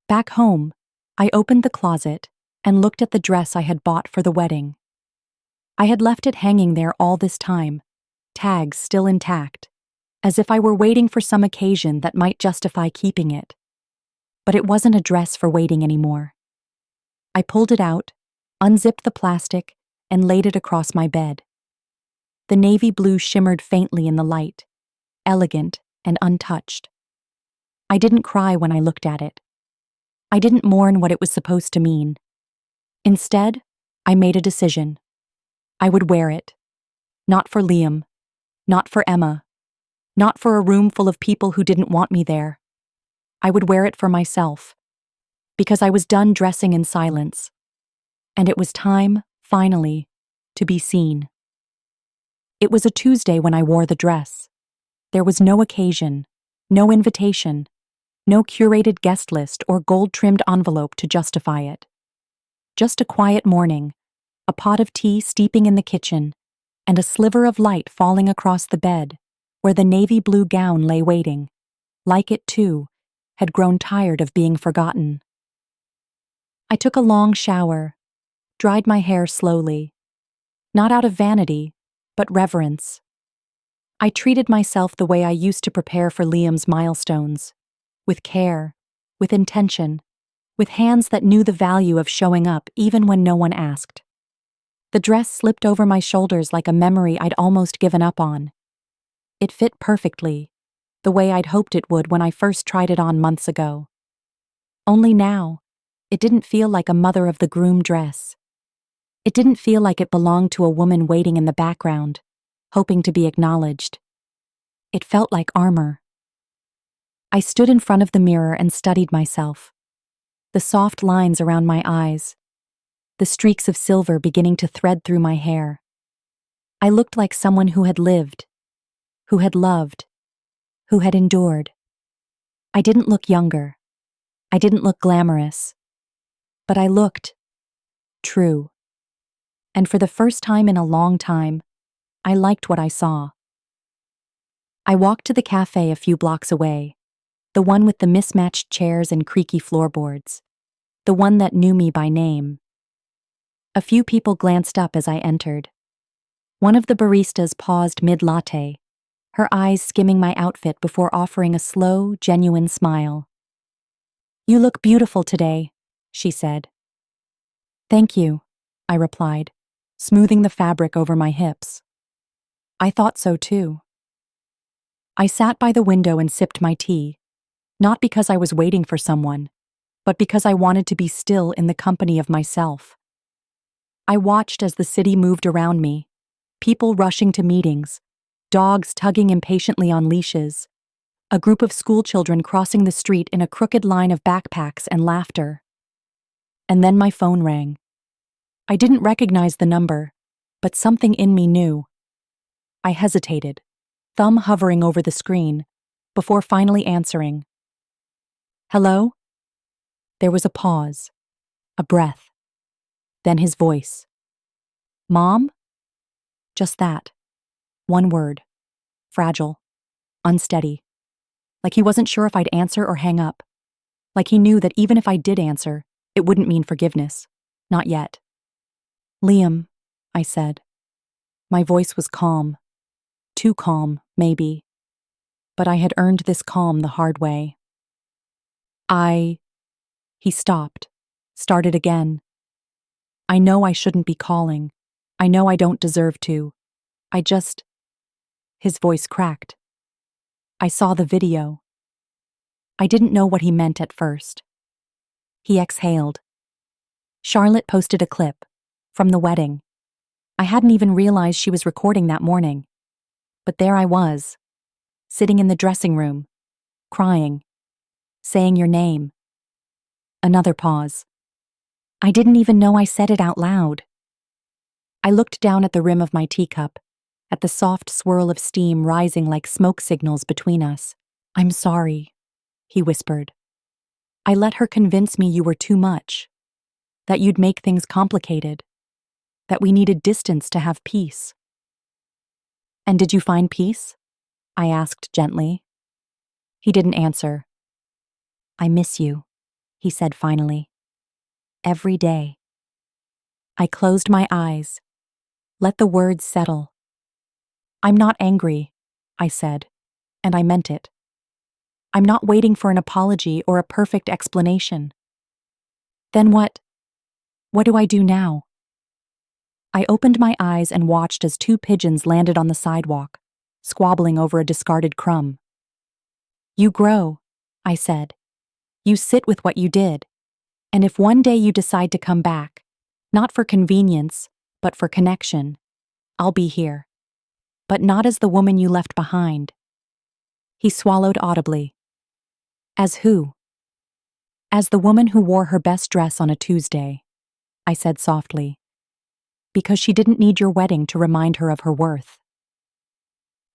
Back home, I opened the closet and looked at the dress I had bought for the wedding. I had left it hanging there all this time, tags still intact, as if I were waiting for some occasion that might justify keeping it. But it wasn't a dress for waiting anymore. I pulled it out, unzipped the plastic, and laid it across my bed. The navy blue shimmered faintly in the light, elegant and untouched. I didn't cry when I looked at it. I didn't mourn what it was supposed to mean. Instead, I made a decision. I would wear it. Not for Liam. Not for Emma. Not for a room full of people who didn't want me there. I would wear it for myself. Because I was done dressing in silence. And it was time, finally, to be seen. It was a Tuesday when I wore the dress. There was no occasion, no invitation, no curated guest list or gold-trimmed envelope to justify it. Just a quiet morning, a pot of tea steeping in the kitchen, and a sliver of light falling across the bed, where the navy blue gown lay waiting, like it too, had grown tired of being forgotten. I took a long shower, dried my hair slowly, not out of vanity, but reverence. I treated myself the way I used to prepare for Liam's milestones, with care, with intention, with hands that knew the value of showing up even when no one asked. The dress slipped over my shoulders like a memory I'd almost given up on. It fit perfectly, the way I'd hoped it would when I first tried it on months ago. Only now, it didn't feel like a mother of the groom dress. It didn't feel like it belonged to a woman waiting in the background, hoping to be acknowledged. It felt like armor. I stood in front of the mirror and studied myself. The soft lines around my eyes, the streaks of silver beginning to thread through my hair. I looked like someone who had lived, who had loved, who had endured. I didn't look younger. I didn't look glamorous. But I looked true. And for the first time in a long time, I liked what I saw. I walked to the cafe a few blocks away, the one with the mismatched chairs and creaky floorboards, the one that knew me by name. A few people glanced up as I entered. One of the baristas paused mid-latte, her eyes skimming my outfit before offering a slow, genuine smile. "You look beautiful today," she said. "Thank you," I replied, smoothing the fabric over my hips. I thought so too. I sat by the window and sipped my tea, not because I was waiting for someone, but because I wanted to be still in the company of myself. I watched as the city moved around me, people rushing to meetings, dogs tugging impatiently on leashes, a group of schoolchildren crossing the street in a crooked line of backpacks and laughter. And then my phone rang. I didn't recognize the number, but something in me knew. I hesitated, thumb hovering over the screen, before finally answering. "Hello?" There was a pause, a breath, then his voice. "Mom?" Just that. One word. Fragile. Unsteady. Like he wasn't sure if I'd answer or hang up. Like he knew that even if I did answer, it wouldn't mean forgiveness. Not yet. "Liam," I said. My voice was calm. Too calm, maybe. But I had earned this calm the hard way. He stopped, started again. "I know I shouldn't be calling. I know I don't deserve to. I just..." His voice cracked. "I saw the video." I didn't know what he meant at first. He exhaled. "Charlotte posted a clip from the wedding. I hadn't even realized she was recording that morning. But there I was, sitting in the dressing room, crying, saying your name." Another pause. I didn't even know I said it out loud. I looked down at the rim of my teacup, at the soft swirl of steam rising like smoke signals between us. "I'm sorry," he whispered. "I let her convince me you were too much, that you'd make things complicated, that we needed distance to have peace." "And did you find peace?" I asked gently. He didn't answer. "I miss you," he said finally. "Every day." I closed my eyes, let the words settle. "I'm not angry," I said, and I meant it. "I'm not waiting for an apology or a perfect explanation." "Then what do I do now?" I opened my eyes and watched as two pigeons landed on the sidewalk, squabbling over a discarded crumb. "You grow," I said. "You sit with what you did. And if one day you decide to come back, not for convenience, but for connection, I'll be here. But not as the woman you left behind." He swallowed audibly. "As who?" "As the woman who wore her best dress on a Tuesday," I said softly. "Because she didn't need your wedding to remind her of her worth."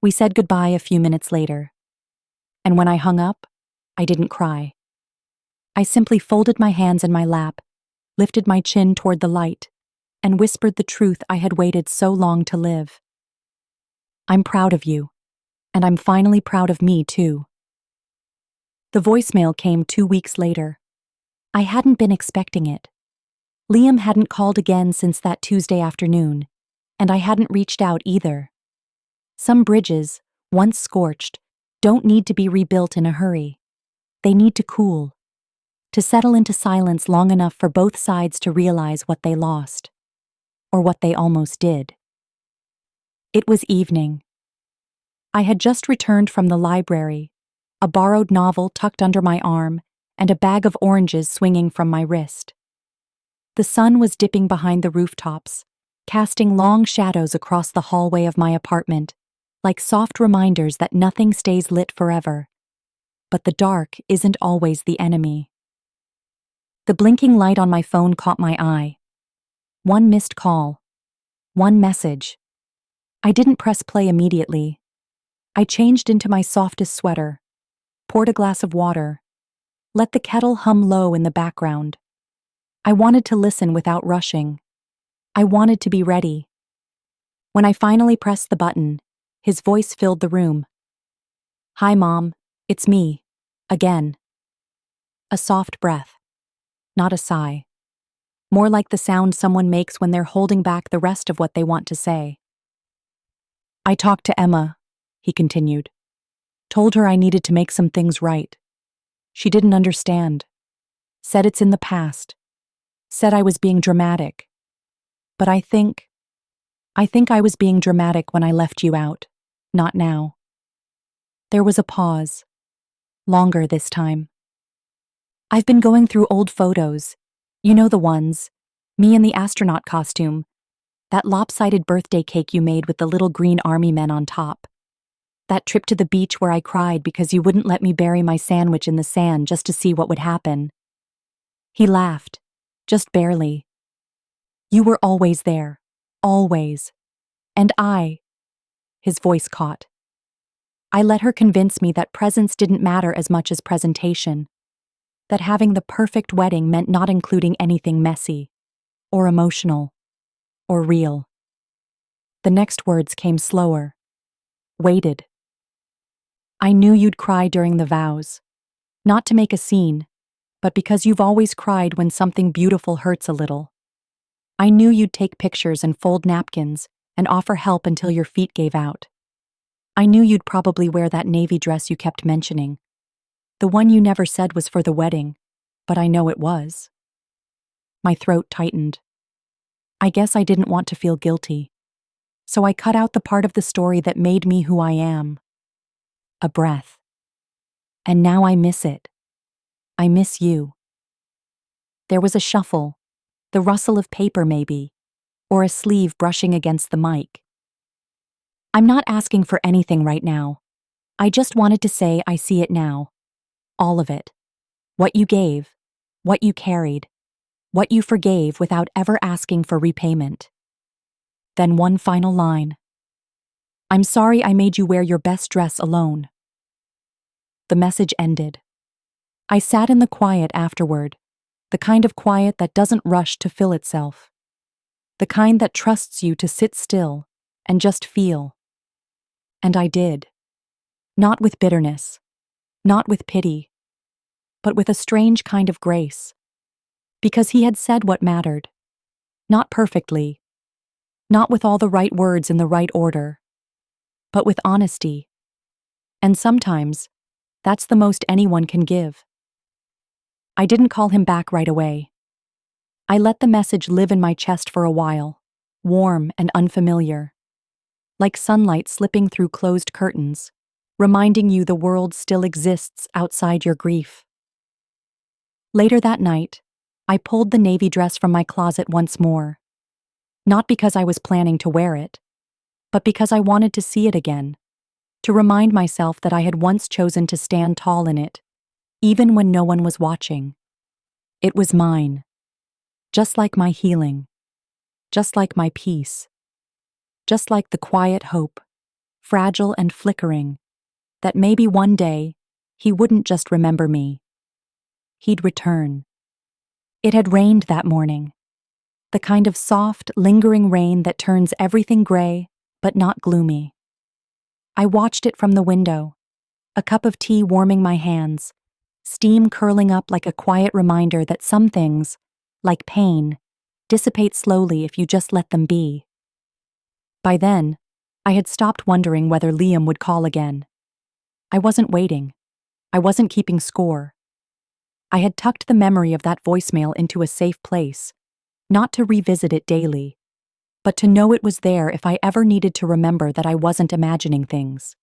We said goodbye a few minutes later, and when I hung up, I didn't cry. I simply folded my hands in my lap, lifted my chin toward the light, and whispered the truth I had waited so long to live. I'm proud of you, and I'm finally proud of me, too. The voicemail came 2 weeks later. I hadn't been expecting it. Liam hadn't called again since that Tuesday afternoon, and I hadn't reached out either. Some bridges, once scorched, don't need to be rebuilt in a hurry. They need to cool, to settle into silence long enough for both sides to realize what they lost, or what they almost did. It was evening. I had just returned from the library, a borrowed novel tucked under my arm, and a bag of oranges swinging from my wrist. The sun was dipping behind the rooftops, casting long shadows across the hallway of my apartment, like soft reminders that nothing stays lit forever. But the dark isn't always the enemy. The blinking light on my phone caught my eye. One missed call. One message. I didn't press play immediately. I changed into my softest sweater, poured a glass of water, let the kettle hum low in the background. I wanted to listen without rushing. I wanted to be ready. When I finally pressed the button, his voice filled the room. "Hi, Mom. It's me. Again." A soft breath. Not a sigh. More like the sound someone makes when they're holding back the rest of what they want to say. "I talked to Emma," he continued. "Told her I needed to make some things right. She didn't understand. Said it's in the past. Said I was being dramatic. But I think I was being dramatic when I left you out, not now." There was a pause. Longer this time. "I've been going through old photos. You know the ones. Me in the astronaut costume. That lopsided birthday cake you made with the little green army men on top. That trip to the beach where I cried because you wouldn't let me bury my sandwich in the sand just to see what would happen." He laughed, just barely. "You were always there. Always. And his voice caught. "I let her convince me that presence didn't matter as much as presentation. That having the perfect wedding meant not including anything messy, or emotional, or real." The next words came slower. Waited. "I knew you'd cry during the vows. Not to make a scene, but because you've always cried when something beautiful hurts a little. I knew you'd take pictures and fold napkins and offer help until your feet gave out. I knew you'd probably wear that navy dress you kept mentioning. The one you never said was for the wedding, but I know it was." My throat tightened. I guess I didn't want to feel guilty, so I cut out the part of the story that made me who I am. A breath. "And now I miss it. I miss you." There was a shuffle, the rustle of paper maybe, or a sleeve brushing against the mic. "I'm not asking for anything right now. I just wanted to say I see it now. All of it. What you gave, what you carried, what you forgave without ever asking for repayment." Then one final line. "I'm sorry I made you wear your best dress alone." The message ended. I sat in the quiet afterward, the kind of quiet that doesn't rush to fill itself. The kind that trusts you to sit still and just feel. And I did. Not with bitterness, not with pity, but with a strange kind of grace. Because he had said what mattered. Not perfectly, not with all the right words in the right order, but with honesty. And sometimes, that's the most anyone can give. I didn't call him back right away. I let the message live in my chest for a while, warm and unfamiliar. Like sunlight slipping through closed curtains, reminding you the world still exists outside your grief. Later that night, I pulled the navy dress from my closet once more. Not because I was planning to wear it, but because I wanted to see it again, to remind myself that I had once chosen to stand tall in it, even when no one was watching. It was mine, just like my healing, just like my peace, just like the quiet hope fragile and flickering, that maybe one day he wouldn't just remember me. He'd return. It had rained that morning, the kind of soft, lingering rain that turns everything gray, but not gloomy. I watched it from the window, a cup of tea warming my hands, steam curling up like a quiet reminder that some things, like pain, dissipate slowly if you just let them be. By then, I had stopped wondering whether Liam would call again. I wasn't waiting. I wasn't keeping score. I had tucked the memory of that voicemail into a safe place, not to revisit it daily, but to know it was there if I ever needed to remember that I wasn't imagining things.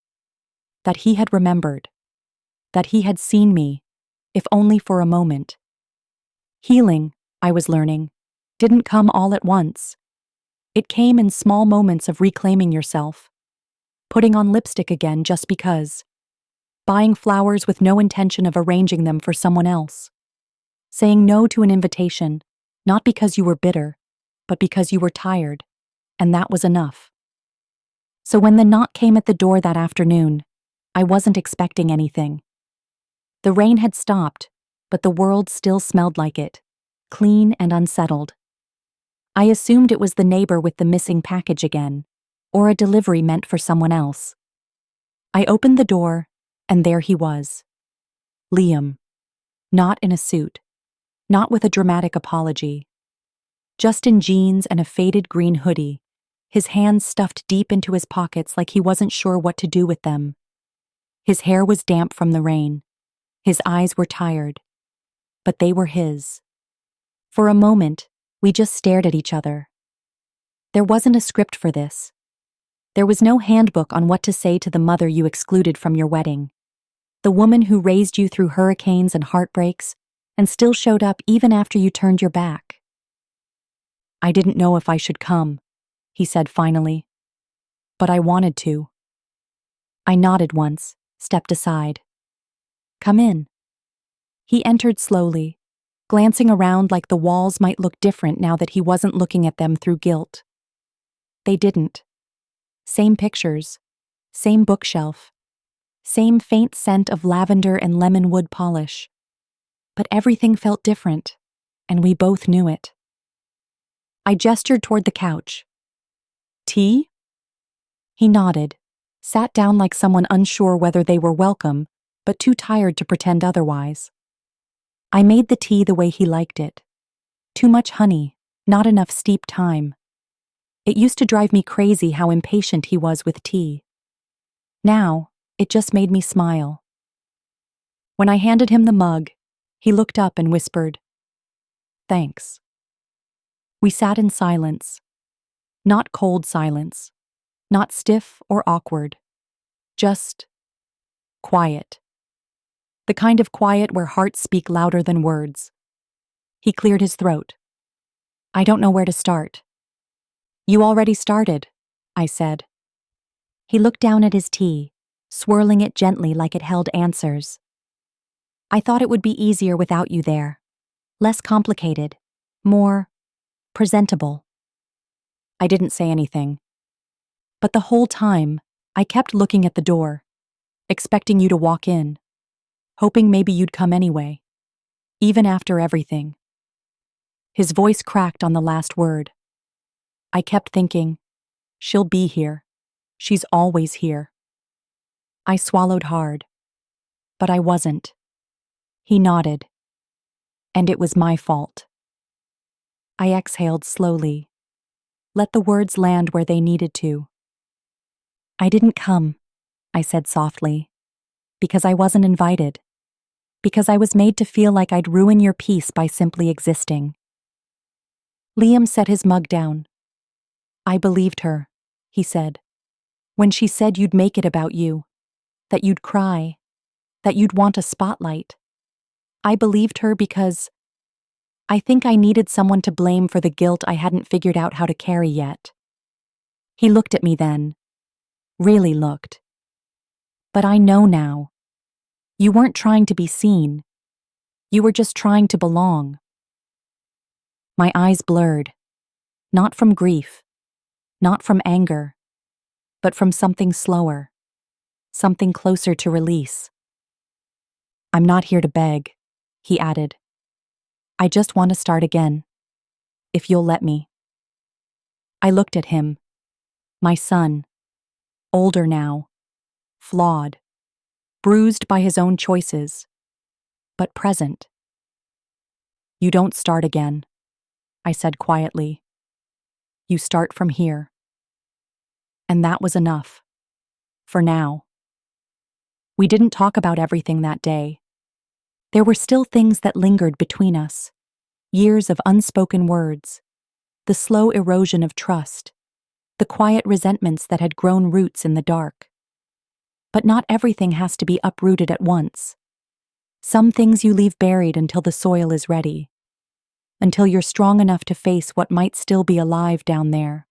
That he had remembered. That he had seen me, if only for a moment. Healing, I was learning, didn't come all at once. It came in small moments of reclaiming yourself, putting on lipstick again just because, buying flowers with no intention of arranging them for someone else, saying no to an invitation, not because you were bitter, but because you were tired, and that was enough. So when the knock came at the door that afternoon, I wasn't expecting anything. The rain had stopped, but the world still smelled like it, clean and unsettled. I assumed it was the neighbor with the missing package again, or a delivery meant for someone else. I opened the door, and there he was. Liam. Not in a suit. Not with a dramatic apology. Just in jeans and a faded green hoodie, his hands stuffed deep into his pockets like he wasn't sure what to do with them. His hair was damp from the rain. His eyes were tired. But they were his. For a moment, we just stared at each other. There wasn't a script for this. There was no handbook on what to say to the mother you excluded from your wedding. The woman who raised you through hurricanes and heartbreaks and still showed up even after you turned your back. I didn't know if I should come, he said finally. But I wanted to. I nodded once, stepped aside. Come in. He entered slowly, glancing around like the walls might look different now that he wasn't looking at them through guilt. They didn't. Same pictures, same bookshelf, same faint scent of lavender and lemon wood polish. But everything felt different, and we both knew it. I gestured toward the couch. Tea? He nodded, sat down like someone unsure whether they were welcome, but too tired to pretend otherwise. I made the tea the way he liked it. Too much honey, not enough steep thyme. It used to drive me crazy how impatient he was with tea. Now, it just made me smile. When I handed him the mug, he looked up and whispered, "Thanks." We sat in silence. Not cold silence. Not stiff or awkward. Just quiet. The kind of quiet where hearts speak louder than words. He cleared his throat. I don't know where to start. You already started, I said. He looked down at his tea, swirling it gently like it held answers. I thought it would be easier without you there. Less complicated. More presentable. I didn't say anything. But the whole time, I kept looking at the door, expecting you to walk in, hoping maybe you'd come anyway, even after everything. His voice cracked on the last word. I kept thinking, she'll be here. She's always here. I swallowed hard, but I wasn't. He nodded, and it was my fault. I exhaled slowly, let the words land where they needed to. I didn't come, I said softly, because I wasn't invited, because I was made to feel like I'd ruin your peace by simply existing. Liam set his mug down. I believed her, he said, when she said you'd make it about you, that you'd cry, that you'd want a spotlight. I believed her because I think I needed someone to blame for the guilt I hadn't figured out how to carry yet. He looked at me then, really looked. But I know now. You weren't trying to be seen. You were just trying to belong. My eyes blurred, not from grief, not from anger, but from something slower, something closer to release. "I'm not here to beg," he added. "I just want to start again, if you'll let me." I looked at him, my son, older now, flawed, bruised by his own choices, but present. "You don't start again," I said quietly. "You start from here." And that was enough. For now. We didn't talk about everything that day. There were still things that lingered between us. Years of unspoken words, the slow erosion of trust, the quiet resentments that had grown roots in the dark. But not everything has to be uprooted at once. Some things you leave buried until the soil is ready, until you're strong enough to face what might still be alive down there.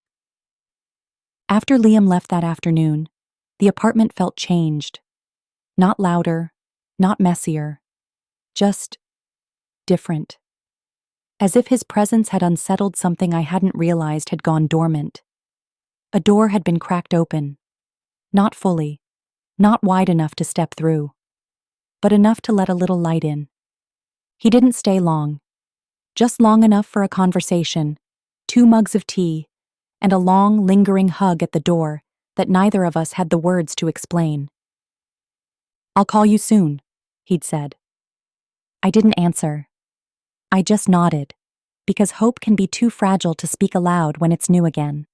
After Liam left that afternoon, the apartment felt changed. Not louder, not messier, just different. As if his presence had unsettled something I hadn't realized had gone dormant. A door had been cracked open. Not fully, not wide enough to step through, but enough to let a little light in. He didn't stay long, just long enough for a conversation, 2 mugs of tea, and a long, lingering hug at the door that neither of us had the words to explain. "I'll call you soon," he'd said. I didn't answer. I just nodded, because hope can be too fragile to speak aloud when it's new again.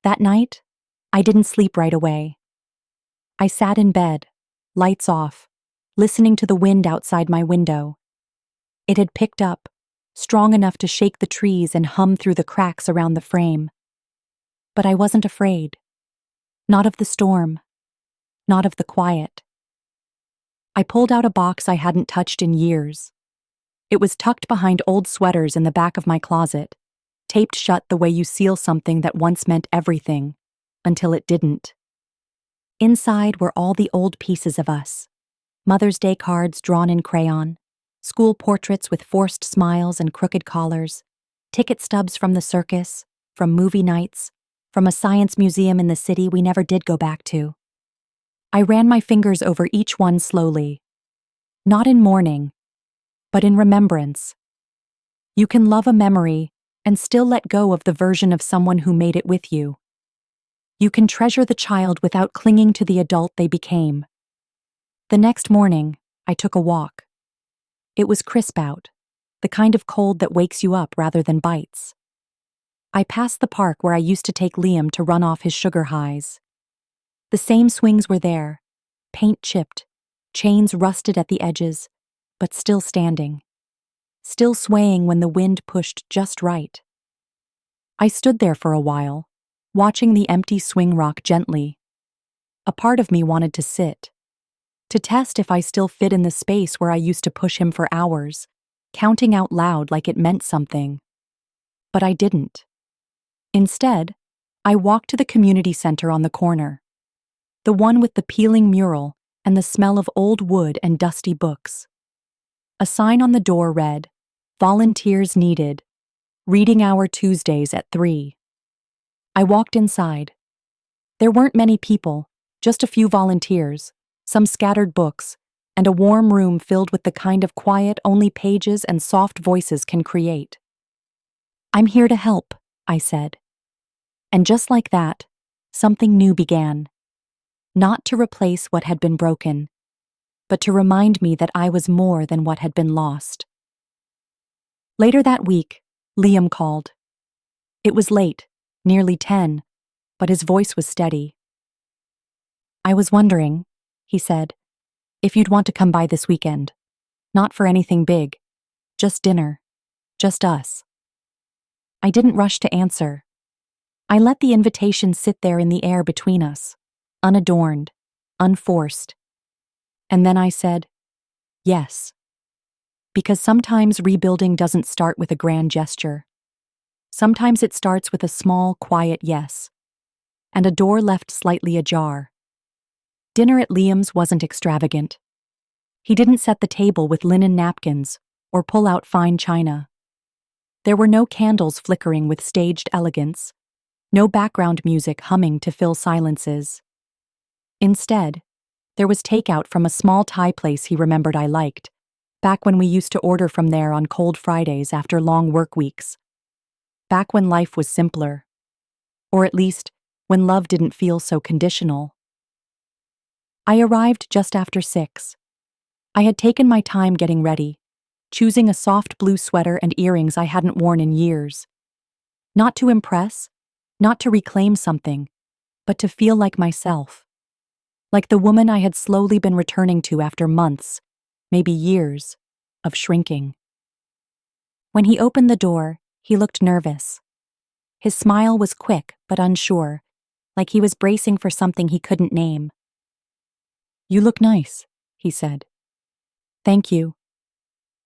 That night, I didn't sleep right away. I sat in bed, lights off, listening to the wind outside my window. It had picked up, strong enough to shake the trees and hum through the cracks around the frame. But I wasn't afraid. Not of the storm. Not of the quiet. I pulled out a box I hadn't touched in years. It was tucked behind old sweaters in the back of my closet, taped shut the way you seal something that once meant everything, until it didn't. Inside were all the old pieces of us. Mother's Day cards drawn in crayon, school portraits with forced smiles and crooked collars, ticket stubs from the circus, from movie nights, from a science museum in the city we never did go back to. I ran my fingers over each one slowly. Not in mourning, but in remembrance. You can love a memory and still let go of the version of someone who made it with you. You can treasure the child without clinging to the adult they became. The next morning, I took a walk. It was crisp out, the kind of cold that wakes you up rather than bites. I passed the park where I used to take Liam to run off his sugar highs. The same swings were there, paint chipped, chains rusted at the edges, but still standing. Still swaying when the wind pushed just right. I stood there for a while, watching the empty swing rock gently. A part of me wanted to sit, to test if I still fit in the space where I used to push him for hours, counting out loud like it meant something. But I didn't. Instead, I walked to the community center on the corner, the one with the peeling mural and the smell of old wood and dusty books. A sign on the door read, "Volunteers needed. Reading hour Tuesdays at 3. I walked inside. There weren't many people, just a few volunteers, some scattered books, and a warm room filled with the kind of quiet only pages and soft voices can create. "I'm here to help," I said. And just like that, something new began. Not to replace what had been broken, but to remind me that I was more than what had been lost. Later that week, Liam called. It was late, nearly 10, but his voice was steady. "I was wondering," he said, "if you'd want to come by this weekend. Not for anything big, just dinner, just us." I didn't rush to answer. I let the invitation sit there in the air between us, unadorned, unforced. And then I said, yes. Because sometimes rebuilding doesn't start with a grand gesture. Sometimes it starts with a small, quiet yes, and a door left slightly ajar. Dinner at Liam's wasn't extravagant. He didn't set the table with linen napkins or pull out fine china. There were no candles flickering with staged elegance, No background music humming to fill silences. Instead, there was takeout from a small Thai place he remembered I liked, back when we used to order from there on cold Fridays after long work weeks. Back when life was simpler. Or at least, when love didn't feel so conditional. I arrived just after 6. I had taken my time getting ready, choosing a soft blue sweater and earrings I hadn't worn in years. Not to impress, not to reclaim something, but to feel like myself. Like the woman I had slowly been returning to after months, maybe years, of shrinking. When he opened the door, he looked nervous. His smile was quick but unsure, like he was bracing for something he couldn't name. "You look nice," he said. "Thank you."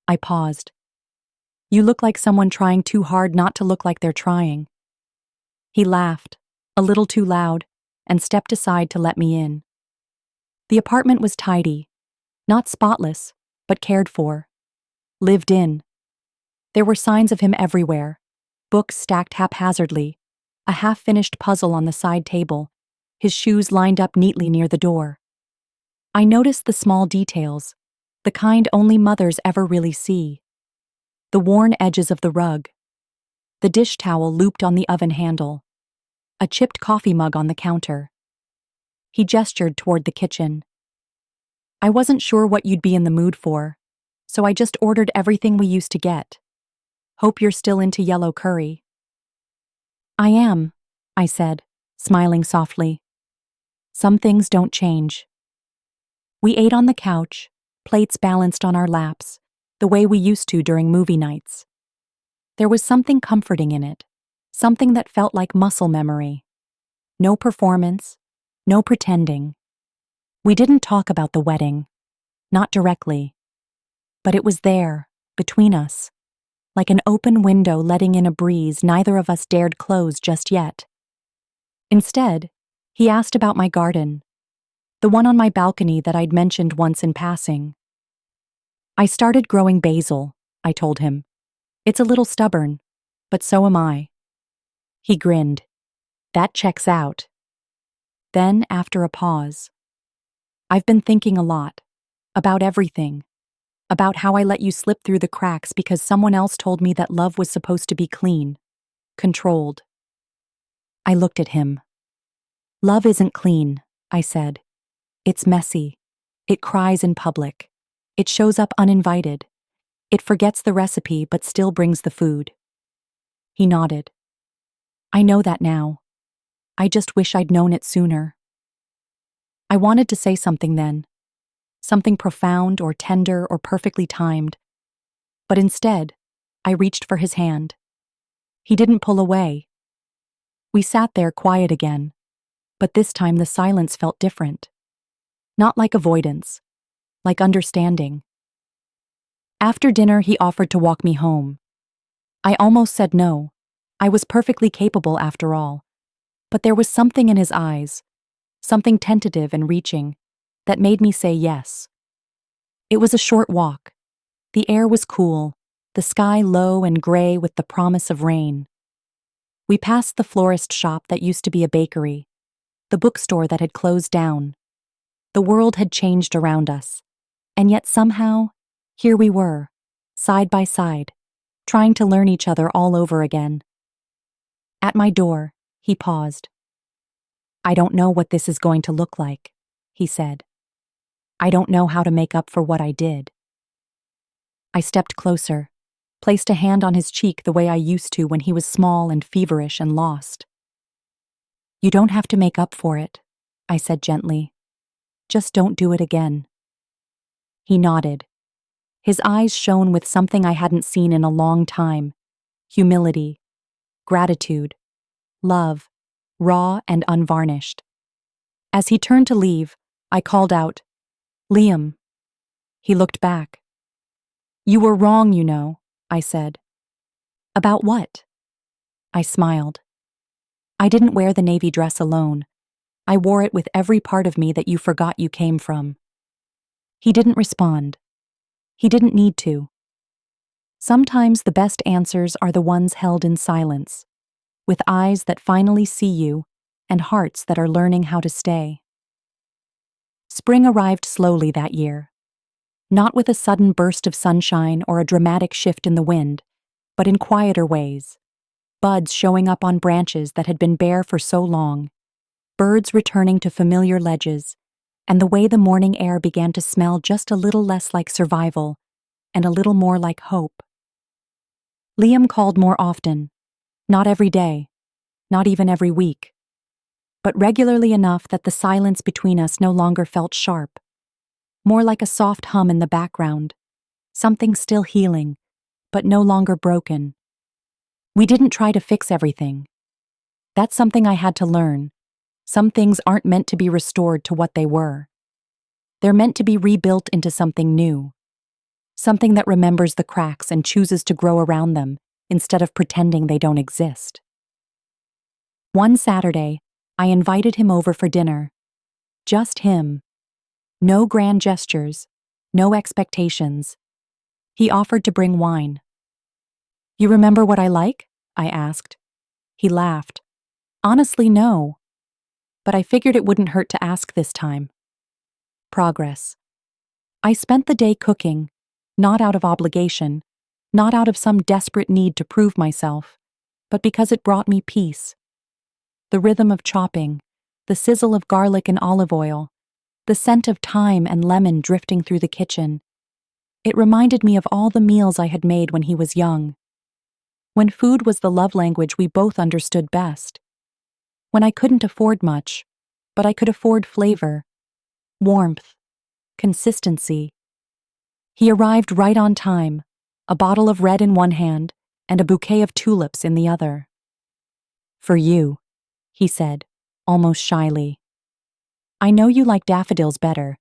I paused. "You look like someone trying too hard not to look like they're trying." He laughed, a little too loud, and stepped aside to let me in. The apartment was tidy, not spotless, but cared for. Lived in. There were signs of him everywhere, books stacked haphazardly, a half-finished puzzle on the side table, his shoes lined up neatly near the door. I noticed the small details, the kind only mothers ever really see. The worn edges of the rug, the dish towel looped on the oven handle, a chipped coffee mug on the counter. He gestured toward the kitchen. "I wasn't sure what you'd be in the mood for, so I just ordered everything we used to get. Hope you're still into yellow curry." "I am," I said, smiling softly. "Some things don't change." We ate on the couch, plates balanced on our laps, the way we used to during movie nights. There was something comforting in it, something that felt like muscle memory. No performance, no pretending. We didn't talk about the wedding, not directly. But it was there, between us, like an open window letting in a breeze neither of us dared close just yet. Instead, he asked about my garden, the one on my balcony that I'd mentioned once in passing. "I started growing basil," I told him. "It's a little stubborn, but so am I." He grinned. "That checks out." Then, after a pause, "I've been thinking a lot. About everything. About how I let you slip through the cracks because someone else told me that love was supposed to be clean, controlled." I looked at him. "Love isn't clean," I said. "It's messy. It cries in public. It shows up uninvited. It forgets the recipe but still brings the food." He nodded. "I know that now. I just wish I'd known it sooner." I wanted to say something then. Something profound or tender or perfectly timed. But instead, I reached for his hand. He didn't pull away. We sat there quiet again, but this time the silence felt different. Not like avoidance, like understanding. After dinner, he offered to walk me home. I almost said no. I was perfectly capable after all. But there was something in his eyes, something tentative and reaching, that made me say yes. It was a short walk. The air was cool, the sky low and gray with the promise of rain. We passed the florist shop that used to be a bakery, the bookstore that had closed down. The world had changed around us, and yet somehow, here we were, side by side, trying to learn each other all over again. At my door, he paused. "I don't know what this is going to look like," he said. "I don't know how to make up for what I did." I stepped closer, placed a hand on his cheek the way I used to when he was small and feverish and lost. "You don't have to make up for it," I said gently. "Just don't do it again." He nodded. His eyes shone with something I hadn't seen in a long time: humility, gratitude, love, raw and unvarnished. As he turned to leave, I called out, "Liam." He looked back. "You were wrong, you know," I said. "About what?" I smiled. "I didn't wear the navy dress alone. I wore it with every part of me that you forgot you came from." He didn't respond. He didn't need to. Sometimes the best answers are the ones held in silence. with eyes that finally see you and hearts that are learning how to stay. Spring arrived slowly that year, not with a sudden burst of sunshine or a dramatic shift in the wind, but in quieter ways. Buds showing up on branches that had been bare for so long, birds returning to familiar ledges, and the way the morning air began to smell just a little less like survival and a little more like hope. Liam called more often, not every day, not even every week, but regularly enough that the silence between us no longer felt sharp, more like a soft hum in the background, something still healing, but no longer broken. We didn't try to fix everything. That's something I had to learn. Some things aren't meant to be restored to what they were. They're meant to be rebuilt into something new, something that remembers the cracks and chooses to grow around them instead of pretending they don't exist. One Saturday, I invited him over for dinner. Just him. No grand gestures, no expectations. He offered to bring wine. "You remember what I like?" I asked. He laughed. "Honestly, no. But I figured it wouldn't hurt to ask this time." Progress. I spent the day cooking, not out of obligation, not out of some desperate need to prove myself, but because it brought me peace. The rhythm of chopping, the sizzle of garlic and olive oil, the scent of thyme and lemon drifting through the kitchen. It reminded me of all the meals I had made when he was young. When food was the love language we both understood best. When I couldn't afford much, but I could afford flavor, warmth, consistency. He arrived right on time, a bottle of red in one hand and a bouquet of tulips in the other. "For you," he said, almost shyly. "I know you like daffodils better,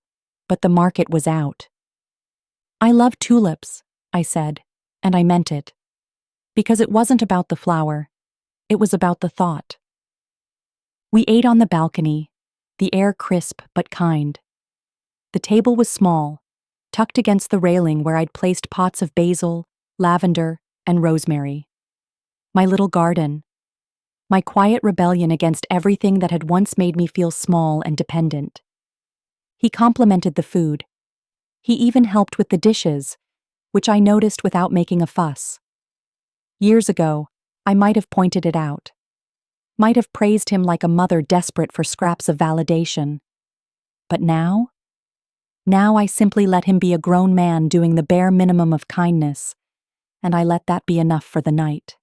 but the market was out." "I love tulips," I said, and I meant it. Because it wasn't about the flower, it was about the thought. We ate on the balcony, the air crisp but kind. The table was small, tucked against the railing where I'd placed pots of basil, lavender, and rosemary. My little garden. My quiet rebellion against everything that had once made me feel small and dependent. He complimented the food. He even helped with the dishes, which I noticed without making a fuss. Years ago, I might have pointed it out. Might have praised him like a mother desperate for scraps of validation. But now? Now I simply let him be a grown man doing the bare minimum of kindness, and I let that be enough for the night.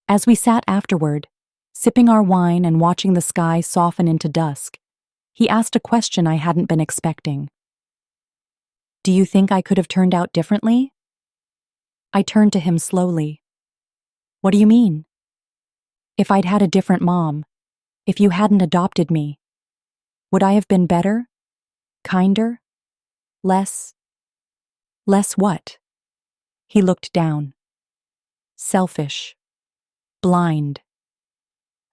As we sat afterward, sipping our wine and watching the sky soften into dusk, he asked a question I hadn't been expecting. "Do you think I could have turned out differently?" I turned to him slowly. "What do you mean?" "If I'd had a different mom, if you hadn't adopted me, would I have been better? Kinder? Less? Less what?" He looked down. "Selfish. Blind."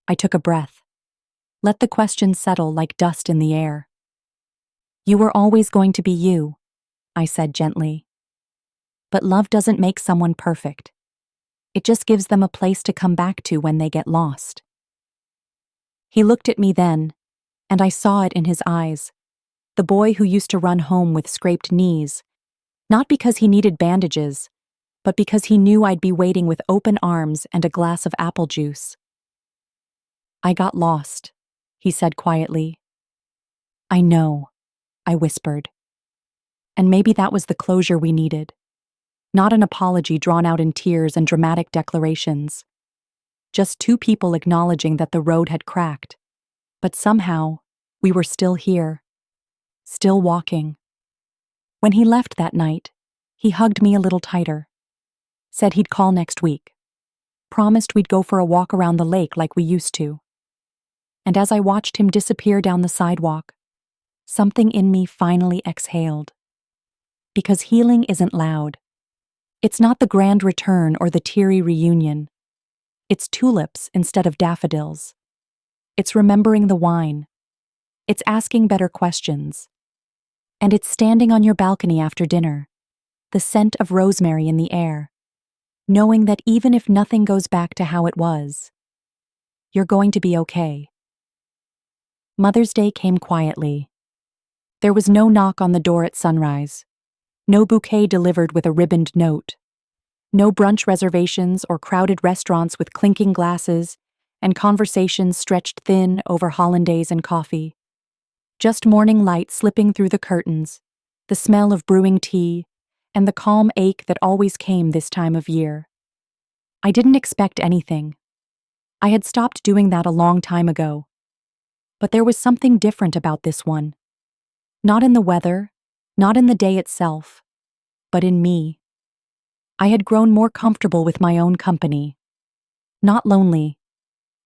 I took a breath. Let the question settle like dust in the air. "You were always going to be you," I said gently. "But love doesn't make someone perfect. It just gives them a place to come back to when they get lost." He looked at me then, and I saw it in his eyes, the boy who used to run home with scraped knees, not because he needed bandages, but because he knew I'd be waiting with open arms and a glass of apple juice. "I got lost," he said quietly. "I know," I whispered. And maybe that was the closure we needed. Not an apology drawn out in tears and dramatic declarations. Just two people acknowledging that the road had cracked. But somehow, we were still here. Still walking. When he left that night, he hugged me a little tighter. Said he'd call next week. Promised we'd go for a walk around the lake like we used to. And as I watched him disappear down the sidewalk, something in me finally exhaled. Because healing isn't loud. It's not the grand return or the teary reunion. It's tulips instead of daffodils. It's remembering the wine. It's asking better questions. And it's standing on your balcony after dinner, the scent of rosemary in the air, knowing that even if nothing goes back to how it was, you're going to be okay. Mother's Day came quietly. There was no knock on the door at sunrise, no bouquet delivered with a ribboned note, no brunch reservations or crowded restaurants with clinking glasses and conversations stretched thin over hollandaise and coffee. Just morning light slipping through the curtains, the smell of brewing tea, and the calm ache that always came this time of year. I didn't expect anything. I had stopped doing that a long time ago. But there was something different about this one. Not in the weather, not in the day itself, but in me. I had grown more comfortable with my own company. Not lonely,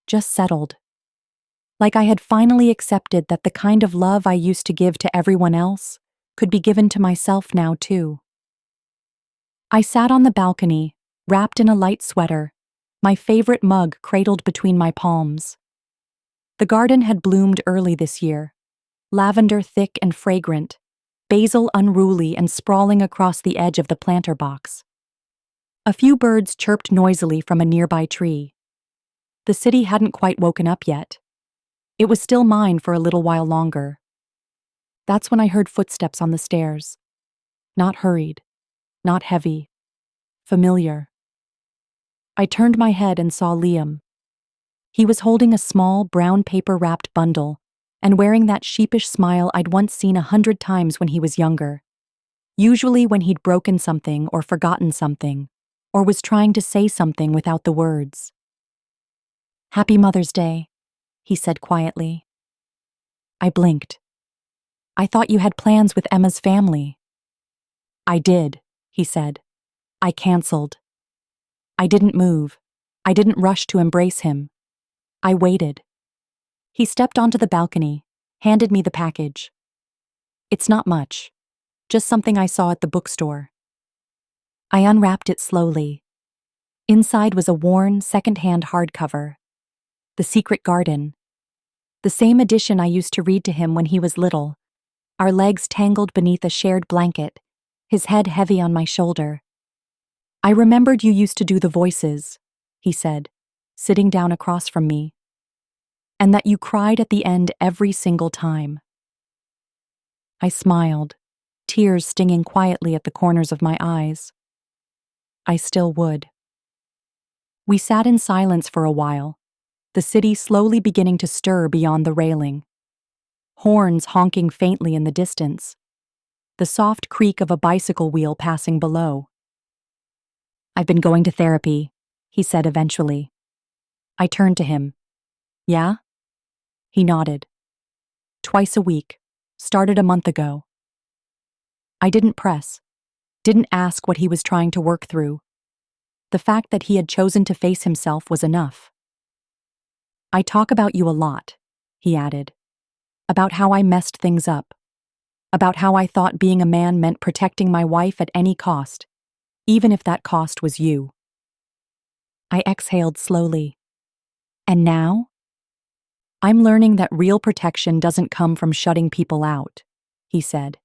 just settled. Like I had finally accepted that the kind of love I used to give to everyone else could be given to myself now too. I sat on the balcony, wrapped in a light sweater, my favorite mug cradled between my palms. The garden had bloomed early this year, lavender thick and fragrant, basil unruly and sprawling across the edge of the planter box. A few birds chirped noisily from a nearby tree. The city hadn't quite woken up yet. It was still mine for a little while longer. That's when I heard footsteps on the stairs. Not hurried, not heavy, familiar. I turned my head and saw Liam. He was holding a small, brown paper-wrapped bundle and wearing that sheepish smile I'd once seen 100 times when he was younger. Usually when he'd broken something or forgotten something, or was trying to say something without the words. "Happy Mother's Day," he said quietly. I blinked. "I thought you had plans with Emma's family." "I did," he said. "I canceled." I didn't move. I didn't rush to embrace him. I waited. He stepped onto the balcony, handed me the package. "It's not much, just something I saw at the bookstore." I unwrapped it slowly. Inside was a worn, second-hand hardcover. The Secret Garden. The same edition I used to read to him when he was little, our legs tangled beneath a shared blanket, his head heavy on my shoulder. "I remembered you used to do the voices," he said, sitting down across from me, "and that you cried at the end every single time." I smiled, tears stinging quietly at the corners of my eyes. I still would. We sat in silence for a while, the city slowly beginning to stir beyond the railing. Horns honking faintly in the distance, the soft creak of a bicycle wheel passing below. "I've been going to therapy," he said eventually. I turned to him. "Yeah?" He nodded. "Twice a week. Started a month ago." I didn't press, didn't ask what he was trying to work through. The fact that he had chosen to face himself was enough. "I talk about you a lot," he added. "About how I messed things up. About how I thought being a man meant protecting my wife at any cost, even if that cost was you." I exhaled slowly. "And now?" "I'm learning that real protection doesn't come from shutting people out," he said.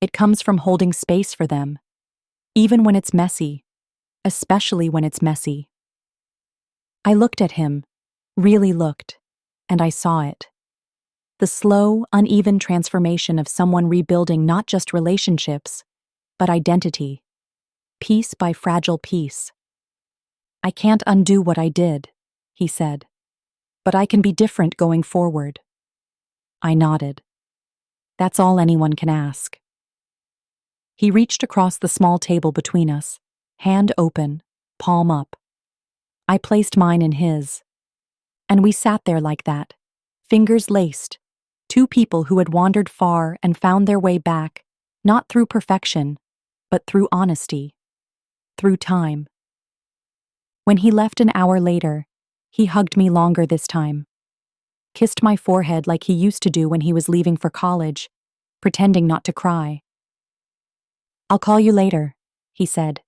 "It comes from holding space for them, even when it's messy, especially when it's messy." I looked at him, really looked, and I saw it. The slow, uneven transformation of someone rebuilding not just relationships, but identity, piece by fragile piece. "I can't undo what I did," he said, "but I can be different going forward." I nodded. That's all anyone can ask. He reached across the small table between us, hand open, palm up. I placed mine in his. And we sat there like that, fingers laced, two people who had wandered far and found their way back, not through perfection, but through honesty, through time. When he left an hour later, he hugged me longer this time, kissed my forehead like he used to do when he was leaving for college, pretending not to cry. "I'll call you later," he said.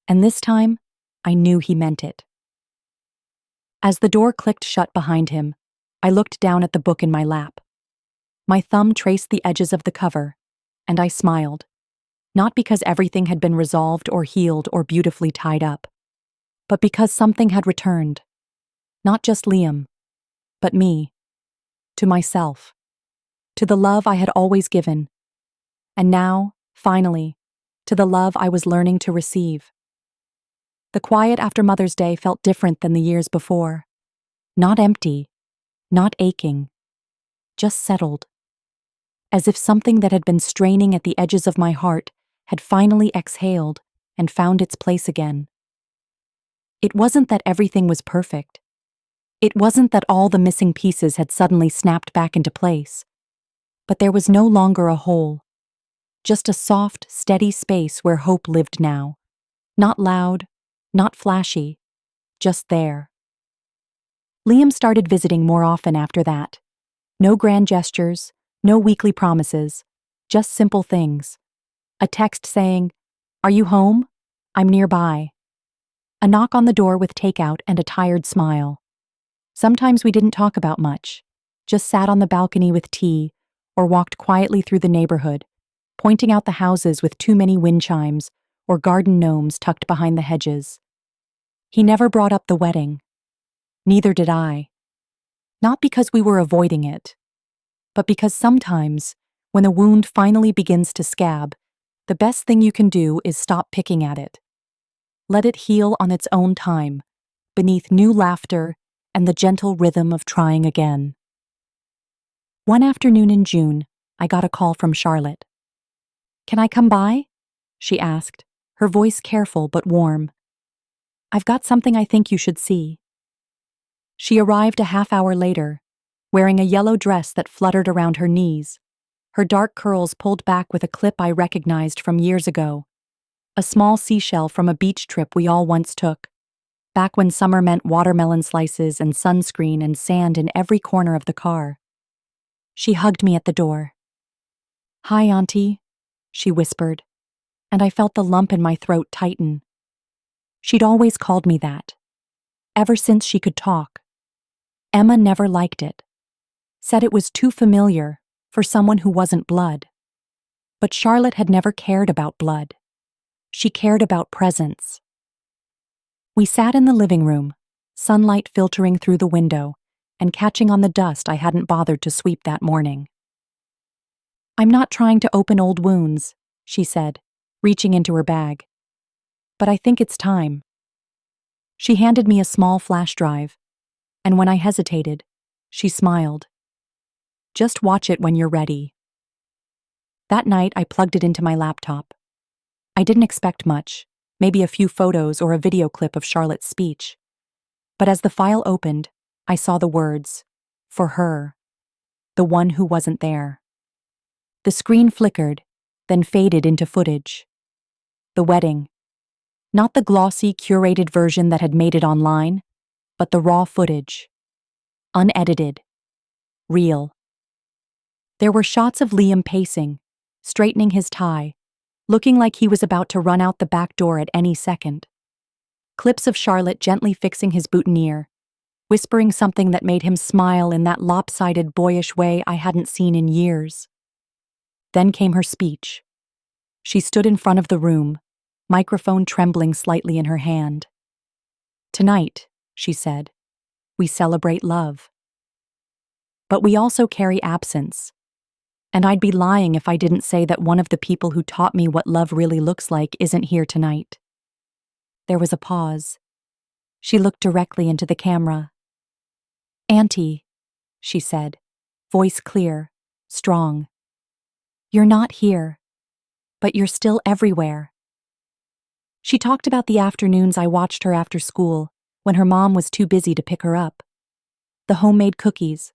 And this time, I knew he meant it. As the door clicked shut behind him, I looked down at the book in my lap. My thumb traced the edges of the cover, and I smiled. Not because everything had been resolved or healed or beautifully tied up, but because something had returned. Not just Liam, but me. To myself. To the love I had always given. And now, finally, to the love I was learning to receive. The quiet after Mother's Day felt different than the years before. Not empty, not aching, just settled. As if something that had been straining at the edges of my heart had finally exhaled and found its place again. It wasn't that everything was perfect. It wasn't that all the missing pieces had suddenly snapped back into place. But there was no longer a hole. Just a soft, steady space where hope lived now. Not loud, not flashy, just there. Liam started visiting more often after that. No grand gestures, no weekly promises, just simple things. A text saying, "Are you home? I'm nearby." A knock on the door with takeout and a tired smile. Sometimes we didn't talk about much, just sat on the balcony with tea or walked quietly through the neighborhood, pointing out the houses with too many wind chimes or garden gnomes tucked behind the hedges. He never brought up the wedding. Neither did I. Not because we were avoiding it, but because sometimes, when a wound finally begins to scab, the best thing you can do is stop picking at it. Let it heal on its own time, beneath new laughter and the gentle rhythm of trying again. One afternoon in June, I got a call from Charlotte. "Can I come by?" she asked, her voice careful but warm. "I've got something I think you should see." She arrived a half-hour later, wearing a yellow dress that fluttered around her knees, her dark curls pulled back with a clip I recognized from years ago, a small seashell from a beach trip we all once took, back when summer meant watermelon slices and sunscreen and sand in every corner of the car. She hugged me at the door. "Hi, Auntie," she whispered, and I felt the lump in my throat tighten. She'd always called me that, ever since she could talk. Emma never liked it, said it was too familiar for someone who wasn't blood. But Charlotte had never cared about blood. She cared about presence. We sat in the living room, sunlight filtering through the window and catching on the dust I hadn't bothered to sweep that morning. "I'm not trying to open old wounds," she said, reaching into her bag. "But I think it's time." She handed me a small flash drive, and when I hesitated, she smiled. "Just watch it when you're ready." That night, I plugged it into my laptop. I didn't expect much, maybe a few photos or a video clip of Charlotte's speech. But as the file opened, I saw the words, "For her, the one who wasn't there." The screen flickered, then faded into footage. The wedding. Not the glossy, curated version that had made it online, but the raw footage. Unedited. Real. There were shots of Liam pacing, straightening his tie, looking like he was about to run out the back door at any second. Clips of Charlotte gently fixing his boutonniere, whispering something that made him smile in that lopsided, boyish way I hadn't seen in years. Then came her speech. She stood in front of the room, microphone trembling slightly in her hand. "Tonight," she said, "we celebrate love. But we also carry absence. And I'd be lying if I didn't say that one of the people who taught me what love really looks like isn't here tonight." There was a pause. She looked directly into the camera. "Auntie," she said, voice clear, strong. "You're not here, but you're still everywhere." She talked about the afternoons I watched her after school, when her mom was too busy to pick her up. The homemade cookies.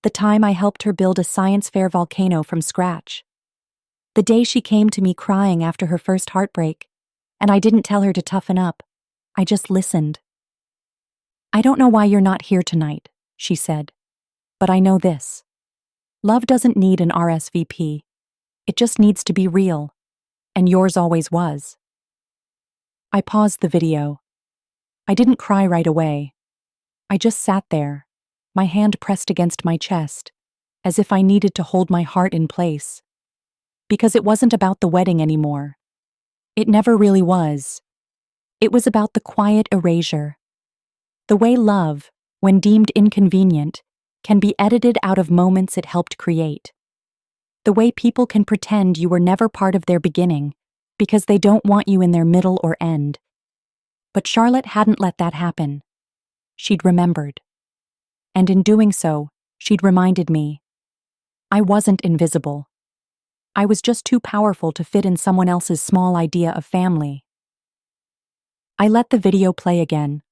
The time I helped her build a science fair volcano from scratch. The day she came to me crying after her first heartbreak, and I didn't tell her to toughen up. I just listened. "I don't know why you're not here tonight," she said, "but I know this. Love doesn't need an RSVP. It just needs to be real, and yours always was." I paused the video. I didn't cry right away. I just sat there, my hand pressed against my chest, as if I needed to hold my heart in place. because it wasn't about the wedding anymore. It never really was. It was about the quiet erasure. The way love, when deemed inconvenient, can be edited out of moments it helped create. The way people can pretend you were never part of their beginning because they don't want you in their middle or end. But Charlotte hadn't let that happen. She'd remembered. And in doing so, she'd reminded me. I wasn't invisible. I was just too powerful to fit in someone else's small idea of family. I let the video play again,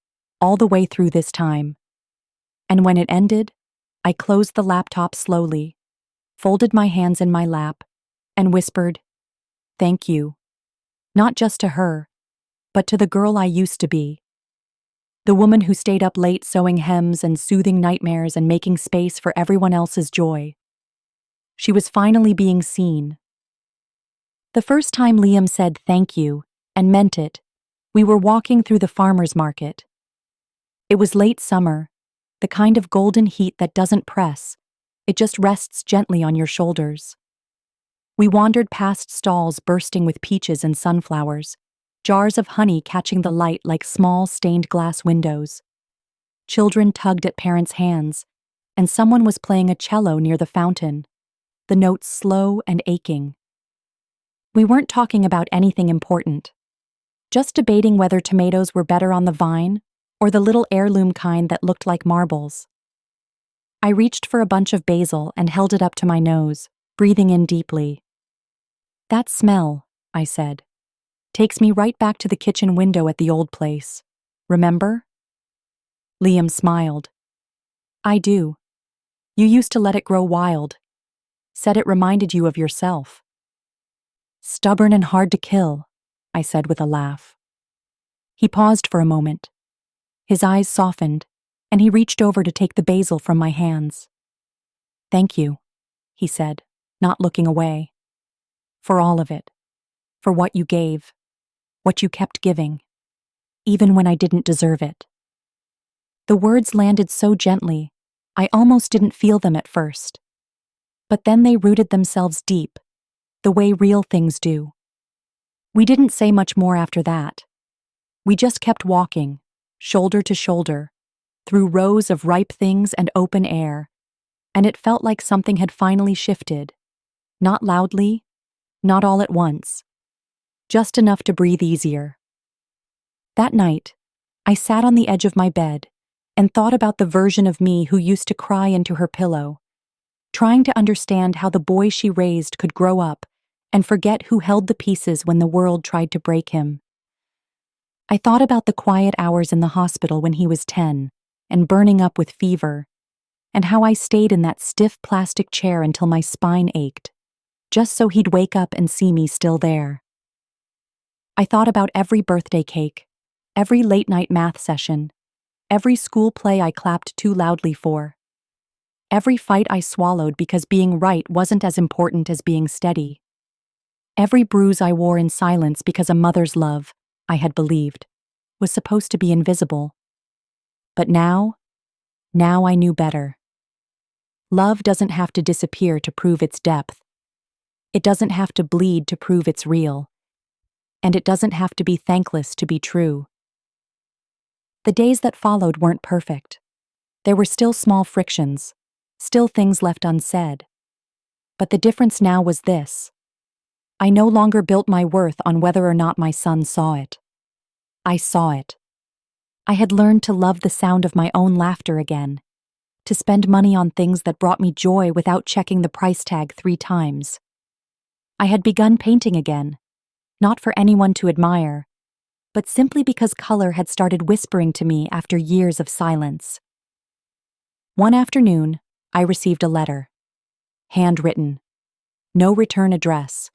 all the way through this time. And when it ended, I closed the laptop slowly, folded my hands in my lap, and whispered, "Thank you." Not just to her, but to the girl I used to be. The woman who stayed up late sewing hems and soothing nightmares and making space for everyone else's joy. She was finally being seen. The first time Liam said thank you, and meant it, we were walking through the farmer's market. It was late summer, the kind of golden heat that doesn't press, it just rests gently on your shoulders. We wandered past stalls bursting with peaches and sunflowers, jars of honey catching the light like small stained glass windows. Children tugged at parents' hands, and someone was playing a cello near the fountain, the notes slow and aching. We weren't talking about anything important, just debating whether tomatoes were better on the vine or the little heirloom kind that looked like marbles. I reached for a bunch of basil and held it up to my nose, breathing in deeply. "That smell," I said, "takes me right back to the kitchen window at the old place. Remember?" Liam smiled. "I do. You used to let it grow wild. Said it reminded you of yourself." "Stubborn and hard to kill," I said with a laugh. He paused for a moment. His eyes softened, and he reached over to take the basil from my hands. "Thank you," he said, not looking away. "For all of it. For what you gave. What you kept giving. Even when I didn't deserve it." The words landed so gently, I almost didn't feel them at first. But then they rooted themselves deep, the way real things do. We didn't say much more after that. We just kept walking, shoulder to shoulder, through rows of ripe things and open air, and it felt like something had finally shifted. Not loudly, not all at once. Just enough to breathe easier. That night, I sat on the edge of my bed and thought about the version of me who used to cry into her pillow, trying to understand how the boy she raised could grow up and forget who held the pieces when the world tried to break him. I thought about the quiet hours in the hospital when he was 10 and burning up with fever, and how I stayed in that stiff plastic chair until my spine ached, just so he'd wake up and see me still there. I thought about every birthday cake, every late-night math session, every school play I clapped too loudly for, every fight I swallowed because being right wasn't as important as being steady, every bruise I wore in silence because a mother's love, I had believed, was supposed to be invisible. But now I knew better. Love doesn't have to disappear to prove its depth. It doesn't have to bleed to prove it's real. And it doesn't have to be thankless to be true. The days that followed weren't perfect. There were still small frictions, still things left unsaid. But the difference now was this. I no longer built my worth on whether or not my son saw it. I saw it. I had learned to love the sound of my own laughter again, to spend money on things that brought me joy without checking the price tag 3 times. I had begun painting again, not for anyone to admire, but simply because color had started whispering to me after years of silence. One afternoon, I received a letter. Handwritten. No return address.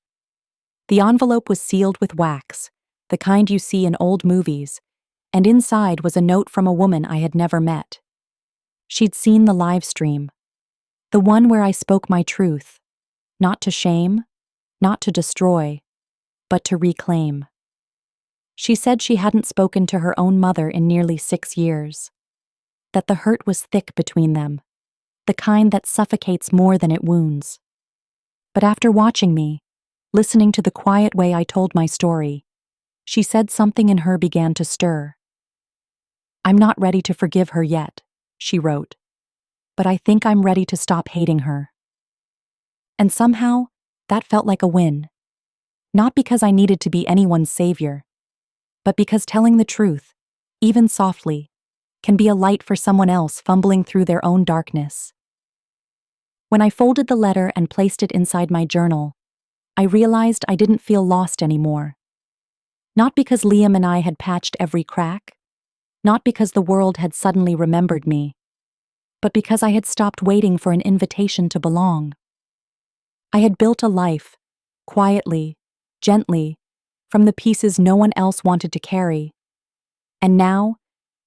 The envelope was sealed with wax, the kind you see in old movies, and inside was a note from a woman I had never met. She'd seen the live stream, the one where I spoke my truth, not to shame, not to destroy, but to reclaim. She said she hadn't spoken to her own mother in nearly 6 years, that the hurt was thick between them, the kind that suffocates more than it wounds. But after watching me, listening to the quiet way I told my story, she said something in her began to stir. "I'm not ready to forgive her yet," she wrote, "but I think I'm ready to stop hating her." And somehow, that felt like a win. Not because I needed to be anyone's savior, but because telling the truth, even softly, can be a light for someone else fumbling through their own darkness. When I folded the letter and placed it inside my journal, I realized I didn't feel lost anymore. Not because Liam and I had patched every crack, not because the world had suddenly remembered me, but because I had stopped waiting for an invitation to belong. I had built a life, quietly, gently, from the pieces no one else wanted to carry. And now,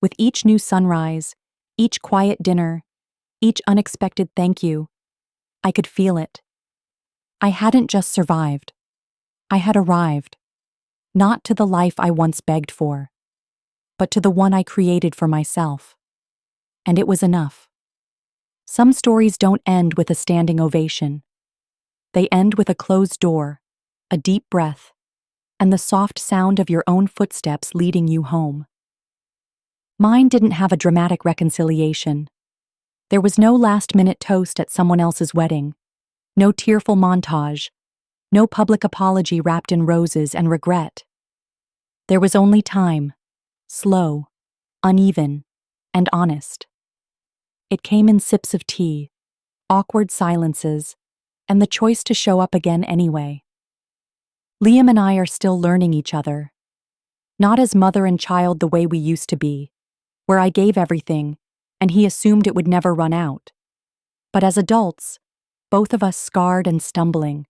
with each new sunrise, each quiet dinner, each unexpected thank you, I could feel it. I hadn't just survived. I had arrived. Not to the life I once begged for, but to the one I created for myself. And it was enough. Some stories don't end with a standing ovation. They end with a closed door, a deep breath, and the soft sound of your own footsteps leading you home. Mine didn't have a dramatic reconciliation. There was no last-minute toast at someone else's wedding, no tearful montage, no public apology wrapped in roses and regret. There was only time, slow, uneven, and honest. It came in sips of tea, awkward silences, and the choice to show up again anyway. Liam and I are still learning each other. Not as mother and child the way we used to be, where I gave everything, and he assumed it would never run out. But as adults, both of us scarred and stumbling,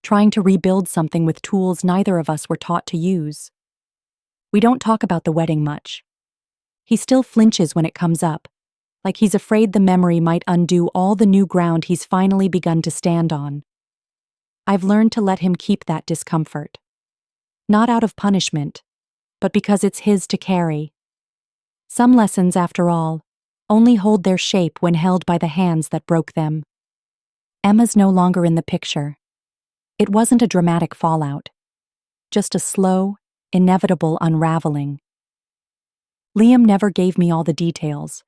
trying to rebuild something with tools neither of us were taught to use. We don't talk about the wedding much. He still flinches when it comes up, like he's afraid the memory might undo all the new ground he's finally begun to stand on. I've learned to let him keep that discomfort. Not out of punishment, but because it's his to carry. Some lessons, after all, only hold their shape when held by the hands that broke them. Emma's no longer in the picture. It wasn't a dramatic fallout, just a slow, inevitable unraveling. Liam never gave me all the details,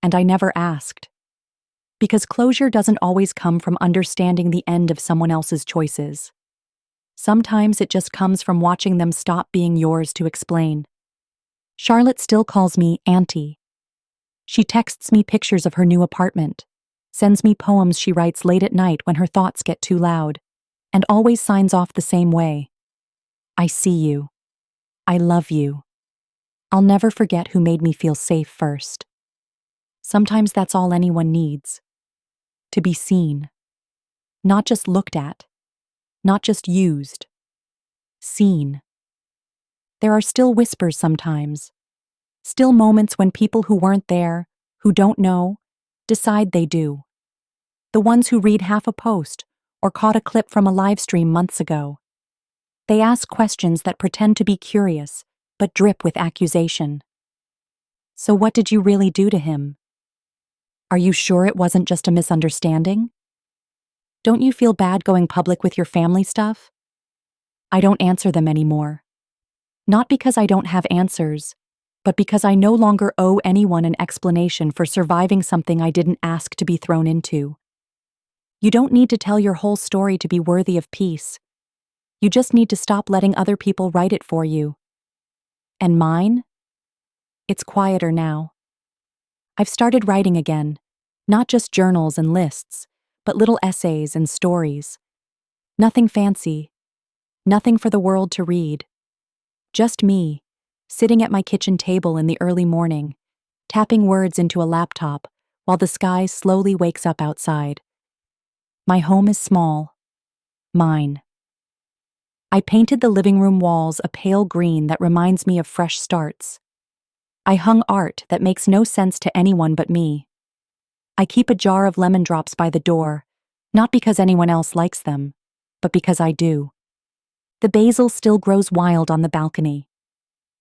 and I never asked. Because closure doesn't always come from understanding the end of someone else's choices. Sometimes it just comes from watching them stop being yours to explain. Charlotte still calls me Auntie. She texts me pictures of her new apartment, sends me poems she writes late at night when her thoughts get too loud, and always signs off the same way. I see you. I love you. I'll never forget who made me feel safe first. Sometimes that's all anyone needs. To be seen. Not just looked at. Not just used. Seen. There are still whispers sometimes. Still moments when people who weren't there, who don't know, decide they do. The ones who read half a post or caught a clip from a live stream months ago. They ask questions that pretend to be curious, but drip with accusation. So what did you really do to him? Are you sure it wasn't just a misunderstanding? Don't you feel bad going public with your family stuff? I don't answer them anymore. Not because I don't have answers, but because I no longer owe anyone an explanation for surviving something I didn't ask to be thrown into. You don't need to tell your whole story to be worthy of peace. You just need to stop letting other people write it for you. And mine? It's quieter now. I've started writing again, not just journals and lists, but little essays and stories. Nothing fancy, nothing for the world to read. Just me, sitting at my kitchen table in the early morning, tapping words into a laptop while the sky slowly wakes up outside. My home is small. Mine. I painted the living room walls a pale green that reminds me of fresh starts. I hung art that makes no sense to anyone but me. I keep a jar of lemon drops by the door, not because anyone else likes them, but because I do. The basil still grows wild on the balcony.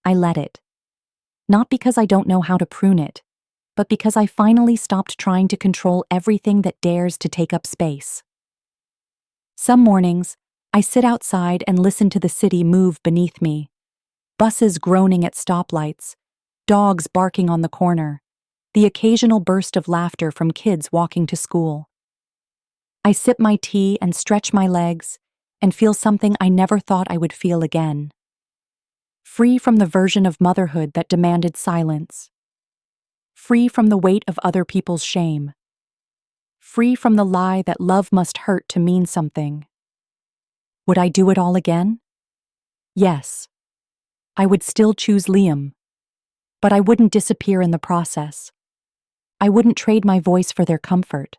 I let it. Not because I don't know how to prune it, but because I finally stopped trying to control everything that dares to take up space. Some mornings, I sit outside and listen to the city move beneath me. Buses groaning at stoplights, dogs barking on the corner, the occasional burst of laughter from kids walking to school. I sip my tea and stretch my legs and feel something I never thought I would feel again. Free from the version of motherhood that demanded silence. Free from the weight of other people's shame. Free from the lie that love must hurt to mean something. Would I do it all again? Yes. I would still choose Liam. But I wouldn't disappear in the process. I wouldn't trade my voice for their comfort.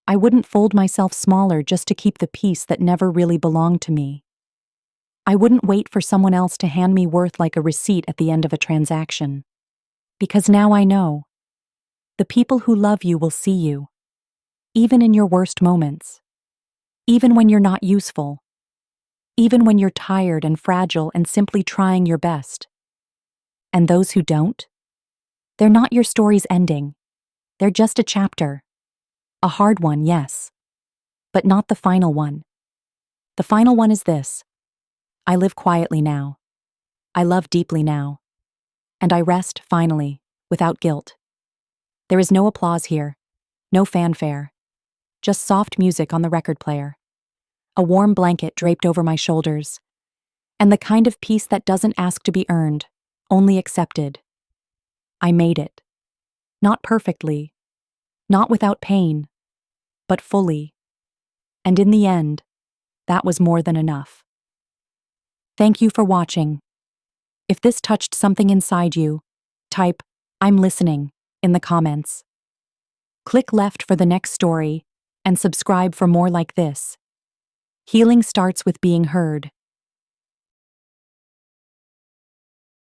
I wouldn't fold myself smaller just to keep the peace that never really belonged to me. I wouldn't wait for someone else to hand me worth like a receipt at the end of a transaction. Because now I know. The people who love you will see you. Even in your worst moments. Even when you're not useful. Even when you're tired and fragile and simply trying your best. And those who don't? They're not your story's ending. They're just a chapter. A hard one, yes. But not the final one. The final one is this. I live quietly now. I love deeply now. And I rest, finally, without guilt. There is no applause here. No fanfare. Just soft music on the record player. A warm blanket draped over my shoulders. And the kind of peace that doesn't ask to be earned, only accepted. I made it. Not perfectly. Not without pain. But fully. And in the end, that was more than enough. Thank you for watching. If this touched something inside you, type, "I'm listening," in the comments. Click left for the next story, and subscribe for more like this. Healing starts with being heard.